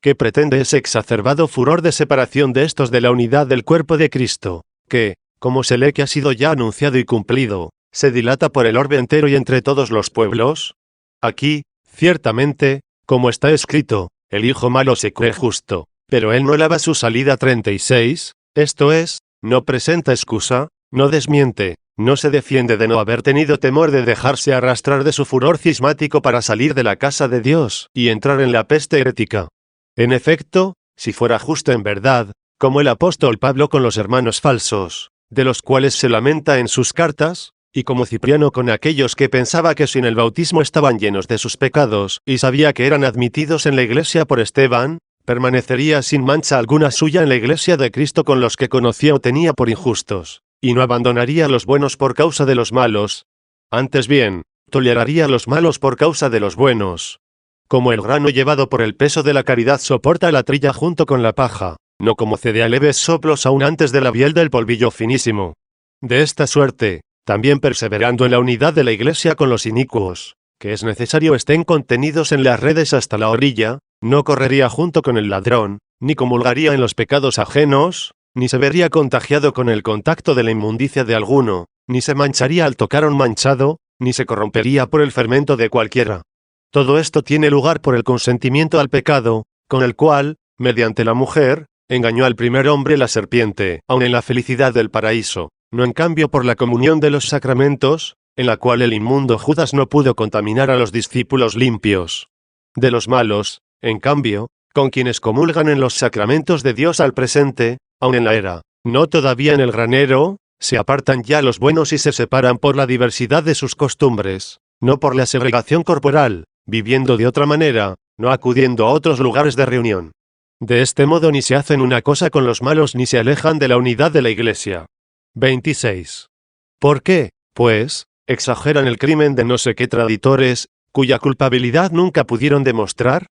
¿Qué pretende ese exacerbado furor de separación de estos de la unidad del cuerpo de Cristo, que, como se lee que ha sido ya anunciado y cumplido, se dilata por el orbe entero y entre todos los pueblos? Aquí, ciertamente, como está escrito, el hijo malo se cree justo, pero él no lava su salida 36, esto es, no presenta excusa, no desmiente, no se defiende de no haber tenido temor de dejarse arrastrar de su furor cismático para salir de la casa de Dios y entrar en la peste herética. En efecto, si fuera justo en verdad, como el apóstol Pablo con los hermanos falsos, de los cuales se lamenta en sus cartas, y como Cipriano con aquellos que pensaba que sin el bautismo estaban llenos de sus pecados y sabía que eran admitidos en la Iglesia por Esteban, permanecería sin mancha alguna suya en la Iglesia de Cristo con los que conocía o tenía por injustos, y no abandonaría a los buenos por causa de los malos. Antes bien, toleraría a los malos por causa de los buenos. Como el grano llevado por el peso de la caridad soporta la trilla junto con la paja, no como cede a leves soplos aún antes de la biel del polvillo finísimo. De esta suerte, también perseverando en la unidad de la Iglesia con los inicuos, que es necesario estén contenidos en las redes hasta la orilla, no correría junto con el ladrón, ni comulgaría en los pecados ajenos, ni se vería contagiado con el contacto de la inmundicia de alguno, ni se mancharía al tocar a un manchado, ni se corrompería por el fermento de cualquiera. Todo esto tiene lugar por el consentimiento al pecado, con el cual, mediante la mujer, engañó al primer hombre la serpiente, aun en la felicidad del paraíso, no en cambio por la comunión de los sacramentos, en la cual el inmundo Judas no pudo contaminar a los discípulos limpios. De los malos, en cambio, con quienes comulgan en los sacramentos de Dios al presente, aun en la era, no todavía en el granero, se apartan ya los buenos y se separan por la diversidad de sus costumbres, no por la segregación corporal, viviendo de otra manera, no acudiendo a otros lugares de reunión. De este modo ni se hacen una cosa con los malos ni se alejan de la unidad de la Iglesia. 26. ¿Por qué, pues, exageran el crimen de no sé qué traditores, cuya culpabilidad nunca pudieron demostrar?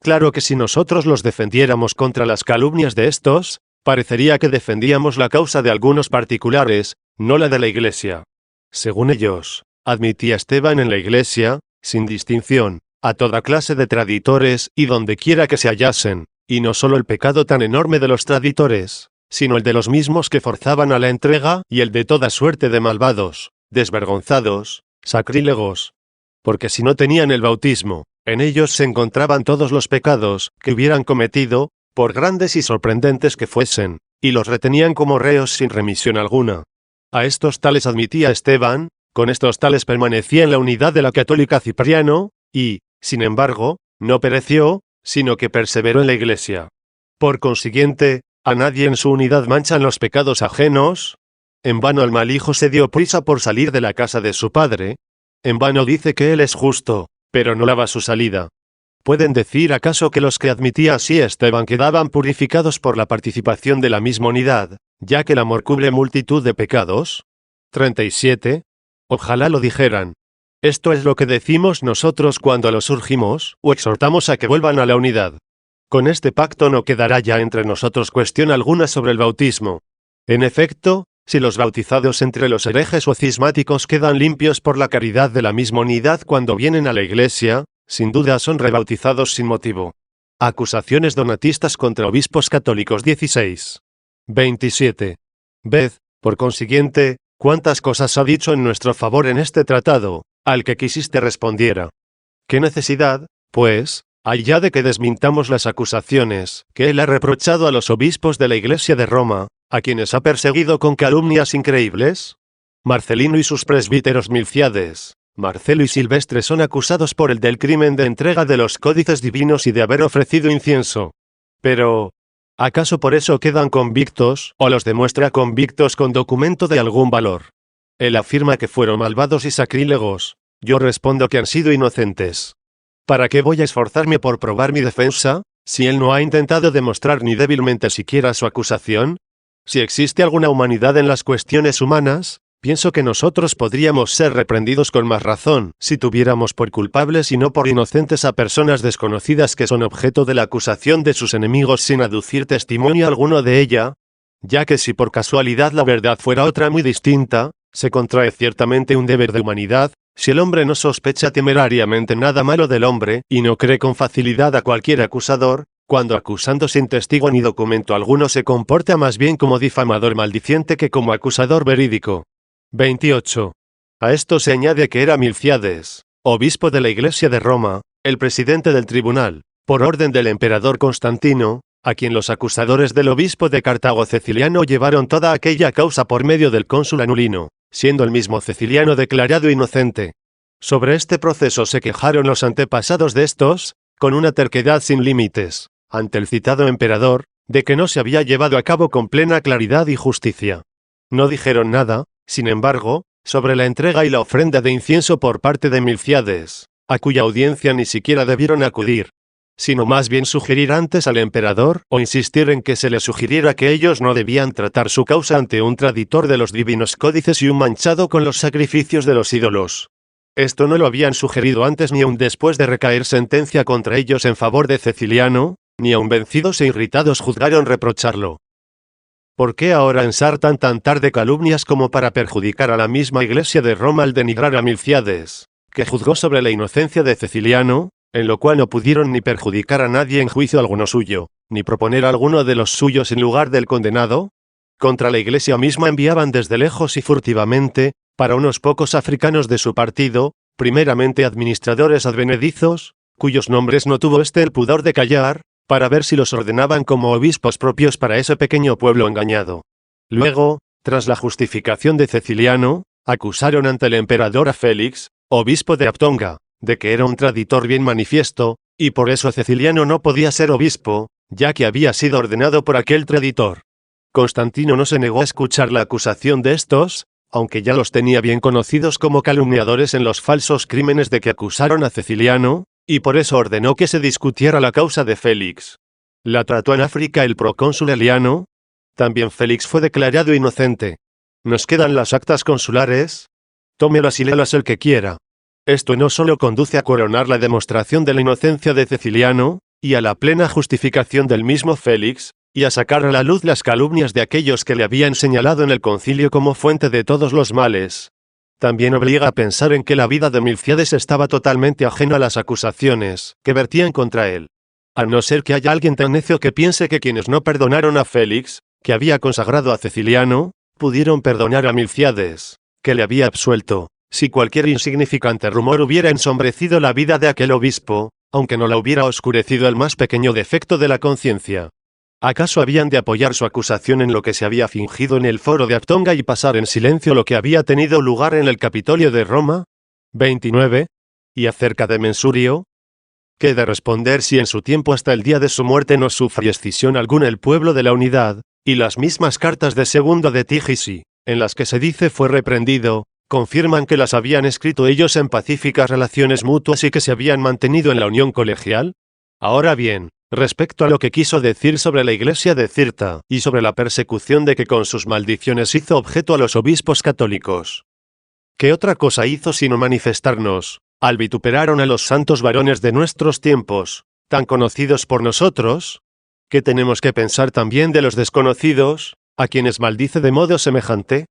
Claro que si nosotros los defendiéramos contra las calumnias de estos, parecería que defendíamos la causa de algunos particulares, no la de la Iglesia. Según ellos, admitía Esteban en la Iglesia, sin distinción, a toda clase de traditores y donde quiera que se hallasen, y no solo el pecado tan enorme de los traditores, sino el de los mismos que forzaban a la entrega y el de toda suerte de malvados, desvergonzados, sacrílegos. Porque si no tenían el bautismo, en ellos se encontraban todos los pecados que hubieran cometido, por grandes y sorprendentes que fuesen, y los retenían como reos sin remisión alguna. A estos tales admitía Esteban, con estos tales permanecía en la unidad de la católica Cipriano, y, sin embargo, no pereció, sino que perseveró en la Iglesia. Por consiguiente, a nadie en su unidad manchan los pecados ajenos. En vano el mal hijo se dio prisa por salir de la casa de su padre. En vano dice que él es justo, pero no lava su salida. ¿Pueden decir acaso que los que admitía así Esteban quedaban purificados por la participación de la misma unidad, ya que el amor cubre multitud de pecados? 37. Ojalá lo dijeran. Esto es lo que decimos nosotros cuando los urgimos, o exhortamos a que vuelvan a la unidad. Con este pacto no quedará ya entre nosotros cuestión alguna sobre el bautismo. En efecto, si los bautizados entre los herejes o cismáticos quedan limpios por la caridad de la misma unidad cuando vienen a la Iglesia, sin duda son rebautizados sin motivo. Acusaciones donatistas contra obispos católicos 16. 27. Ved, por consiguiente, cuántas cosas ha dicho en nuestro favor en este tratado, al que quisiste respondiera. ¿Qué necesidad, pues, hay ya de que desmintamos las acusaciones que él ha reprochado a los obispos de la Iglesia de Roma, a quienes ha perseguido con calumnias increíbles? Marcelino y sus presbíteros Milciades, Marcelo y Silvestre son acusados por el del crimen de entrega de los códices divinos y de haber ofrecido incienso. Pero, ¿acaso por eso quedan convictos, o los demuestra convictos con documento de algún valor? Él afirma que fueron malvados y sacrílegos, yo respondo que han sido inocentes. ¿Para qué voy a esforzarme por probar mi defensa, si él no ha intentado demostrar ni débilmente siquiera su acusación? Si existe alguna humanidad en las cuestiones humanas, pienso que nosotros podríamos ser reprendidos con más razón, si tuviéramos por culpables y no por inocentes a personas desconocidas que son objeto de la acusación de sus enemigos sin aducir testimonio alguno de ella, ya que si por casualidad la verdad fuera otra muy distinta, se contrae ciertamente un deber de humanidad, si el hombre no sospecha temerariamente nada malo del hombre, y no cree con facilidad a cualquier acusador, cuando acusando sin testigo ni documento alguno se comporta más bien como difamador maldiciente que como acusador verídico. 28. A esto se añade que era Milciades, obispo de la Iglesia de Roma, el presidente del tribunal, por orden del emperador Constantino, a quien los acusadores del obispo de Cartago Ceciliano llevaron toda aquella causa por medio del cónsul Anulino, siendo el mismo Ceciliano declarado inocente. Sobre este proceso se quejaron los antepasados de estos, con una terquedad sin límites, ante el citado emperador, de que no se había llevado a cabo con plena claridad y justicia. No dijeron nada, sin embargo, sobre la entrega y la ofrenda de incienso por parte de Milciades, a cuya audiencia ni siquiera debieron acudir, sino más bien sugerir antes al emperador, o insistir en que se le sugiriera que ellos no debían tratar su causa ante un traditor de los divinos códices y un manchado con los sacrificios de los ídolos. Esto no lo habían sugerido antes ni aun después de recaer sentencia contra ellos en favor de Ceciliano, ni aun vencidos e irritados juzgaron reprocharlo. ¿Por qué ahora ensartan tan tarde calumnias como para perjudicar a la misma Iglesia de Roma al denigrar a Milciades, que juzgó sobre la inocencia de Ceciliano, en lo cual no pudieron ni perjudicar a nadie en juicio alguno suyo, ni proponer a alguno de los suyos en lugar del condenado? Contra la Iglesia misma enviaban desde lejos y furtivamente, para unos pocos africanos de su partido, primeramente administradores advenedizos, cuyos nombres no tuvo el pudor de callar, para ver si los ordenaban como obispos propios para ese pequeño pueblo engañado. Luego, tras la justificación de Ceciliano, acusaron ante el emperador a Félix, obispo de Aptonga, de que era un traditor bien manifiesto, y por eso Ceciliano no podía ser obispo, ya que había sido ordenado por aquel traditor. Constantino no se negó a escuchar la acusación de estos, aunque ya los tenía bien conocidos como calumniadores en los falsos crímenes de que acusaron a Ceciliano, y por eso ordenó que se discutiera la causa de Félix. La trató en África el procónsul Eliano. También Félix fue declarado inocente. Nos quedan las actas consulares. Tómelas y léelas el que quiera. Esto no solo conduce a coronar la demostración de la inocencia de Ceciliano, y a la plena justificación del mismo Félix, y a sacar a la luz las calumnias de aquellos que le habían señalado en el concilio como fuente de todos los males. También obliga a pensar en que la vida de Milcíades estaba totalmente ajena a las acusaciones que vertían contra él. A no ser que haya alguien tan necio que piense que quienes no perdonaron a Félix, que había consagrado a Ceciliano, pudieron perdonar a Milcíades, que le había absuelto, si cualquier insignificante rumor hubiera ensombrecido la vida de aquel obispo, aunque no la hubiera oscurecido el más pequeño defecto de la conciencia. ¿Acaso habían de apoyar su acusación en lo que se había fingido en el foro de Actonga y pasar en silencio lo que había tenido lugar en el Capitolio de Roma? 29. ¿Y acerca de Mensurio? ¿Qué he de responder si en su tiempo hasta el día de su muerte no sufrió escisión alguna el pueblo de la unidad, y las mismas cartas de segundo de Tigisi, en las que se dice fue reprendido, confirman que las habían escrito ellos en pacíficas relaciones mutuas y que se habían mantenido en la unión colegial? Ahora bien, respecto a lo que quiso decir sobre la iglesia de Cirta, y sobre la persecución de que con sus maldiciones hizo objeto a los obispos católicos. ¿Qué otra cosa hizo sino manifestarnos, al vituperaron a los santos varones de nuestros tiempos, tan conocidos por nosotros? ¿Qué tenemos que pensar también de los desconocidos, a quienes maldice de modo semejante?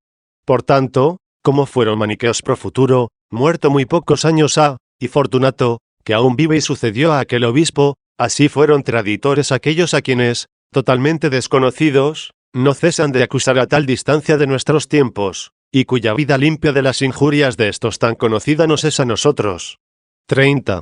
Por tanto, como fueron maniqueos pro futuro, muerto muy pocos años ha, y Fortunato, que aún vive y sucedió a aquel obispo, así fueron traditores aquellos a quienes, totalmente desconocidos, no cesan de acusar a tal distancia de nuestros tiempos, y cuya vida limpia de las injurias de estos tan conocida nos es a nosotros. 30.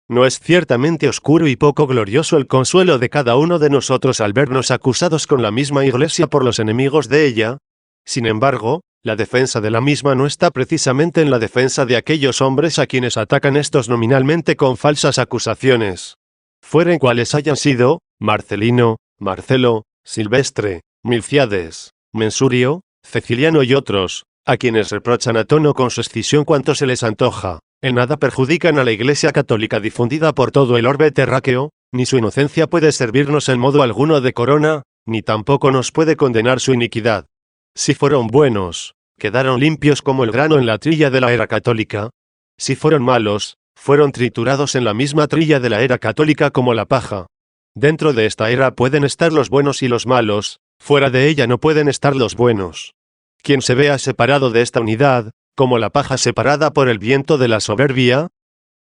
¿No es ciertamente oscuro y poco glorioso el consuelo de cada uno de nosotros al vernos acusados con la misma Iglesia por los enemigos de ella? Sin embargo, la defensa de la misma no está precisamente en la defensa de aquellos hombres a quienes atacan estos nominalmente con falsas acusaciones. Fueren cuales hayan sido, Marcelino, Marcelo, Silvestre, Milcíades, Mensurio, Ceciliano y otros, a quienes reprochan a tono con su escisión cuanto se les antoja, en nada perjudican a la Iglesia católica difundida por todo el orbe terráqueo, ni su inocencia puede servirnos en modo alguno de corona, ni tampoco nos puede condenar su iniquidad. Si fueron buenos, quedaron limpios como el grano en la trilla de la era católica. Si fueron malos, fueron triturados en la misma trilla de la era católica como la paja. Dentro de esta era pueden estar los buenos y los malos, fuera de ella no pueden estar los buenos. Quien se vea separado de esta unidad, como la paja separada por el viento de la soberbia,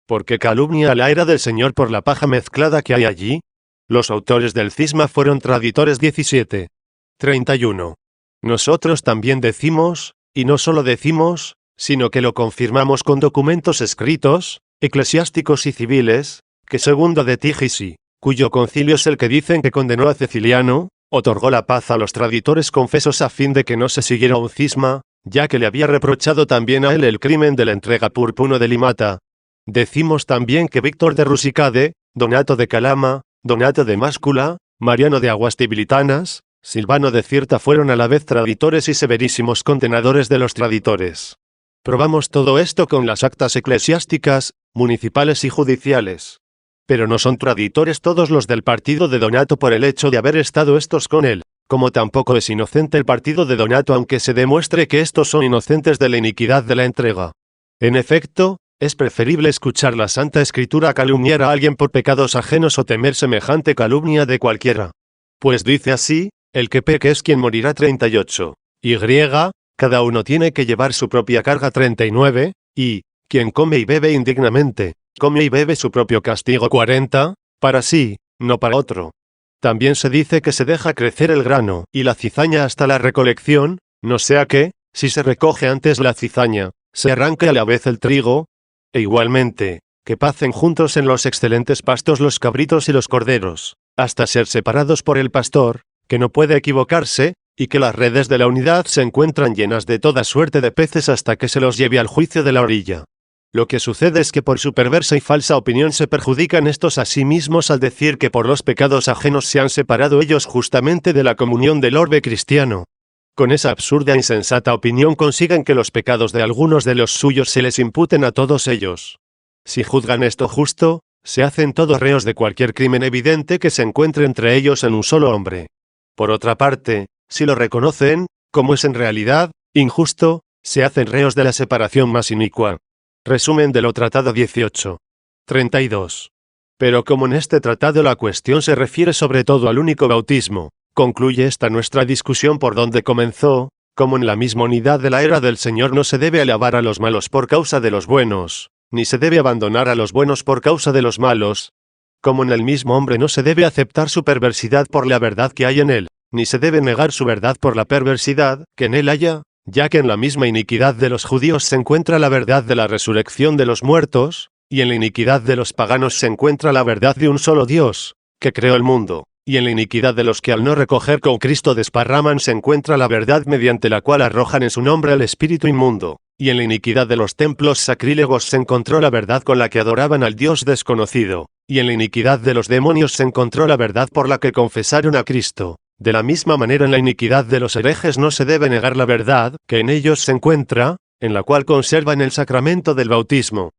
porque calumnia a la era del Señor por la paja mezclada que hay allí. Los autores del cisma fueron traditores. 17. 31. Nosotros también decimos, y no solo decimos, sino que lo confirmamos con documentos escritos, eclesiásticos y civiles, que segundo de Tigisi, cuyo concilio es el que dicen que condenó a Ceciliano, otorgó la paz a los traditores confesos a fin de que no se siguiera un cisma, ya que le había reprochado también a él el crimen de la entrega purpuno de Limata. Decimos también que Víctor de Rusicade, Donato de Calama, Donato de Máscula, Mariano de Aguas Tibilitanas, Silvano de Cirta fueron a la vez traditores y severísimos condenadores de los traditores. Probamos todo esto con las actas eclesiásticas, municipales y judiciales. Pero no son traditores todos los del partido de Donato por el hecho de haber estado estos con él, como tampoco es inocente el partido de Donato aunque se demuestre que estos son inocentes de la iniquidad de la entrega. En efecto, es preferible escuchar la Santa Escritura calumniar a alguien por pecados ajenos o temer semejante calumnia de cualquiera. Pues dice así, el que peque es quien morirá. 38. Y, cada uno tiene que llevar su propia carga. 39, y, quien come y bebe indignamente, come y bebe su propio castigo. 40, para sí, no para otro. También se dice que se deja crecer el grano y la cizaña hasta la recolección, no sea que, si se recoge antes la cizaña, se arranque a la vez el trigo, e igualmente, que pacen juntos en los excelentes pastos los cabritos y los corderos, hasta ser separados por el pastor, que no puede equivocarse, y que las redes de la unidad se encuentran llenas de toda suerte de peces hasta que se los lleve al juicio de la orilla. Lo que sucede es que por su perversa y falsa opinión se perjudican estos a sí mismos al decir que por los pecados ajenos se han separado ellos justamente de la comunión del orbe cristiano. Con esa absurda e insensata opinión consiguen que los pecados de algunos de los suyos se les imputen a todos ellos. Si juzgan esto justo, se hacen todos reos de cualquier crimen evidente que se encuentre entre ellos en un solo hombre. Por otra parte, si lo reconocen, como es en realidad, injusto, se hacen reos de la separación más inicua. Resumen de lo tratado 18. 32. Pero como en este tratado la cuestión se refiere sobre todo al único bautismo, concluye esta nuestra discusión por donde comenzó, como en la misma unidad de la era del Señor no se debe alabar a los malos por causa de los buenos, ni se debe abandonar a los buenos por causa de los malos, como en el mismo hombre no se debe aceptar su perversidad por la verdad que hay en él, ni se debe negar su verdad por la perversidad que en él haya, ya que en la misma iniquidad de los judíos se encuentra la verdad de la resurrección de los muertos, y en la iniquidad de los paganos se encuentra la verdad de un solo Dios, que creó el mundo, y en la iniquidad de los que al no recoger con Cristo desparraman se encuentra la verdad mediante la cual arrojan en su nombre al espíritu inmundo, y en la iniquidad de los templos sacrílegos se encontró la verdad con la que adoraban al Dios desconocido, y en la iniquidad de los demonios se encontró la verdad por la que confesaron a Cristo. De la misma manera en la iniquidad de los herejes no se debe negar la verdad que en ellos se encuentra, en la cual conservan el sacramento del bautismo,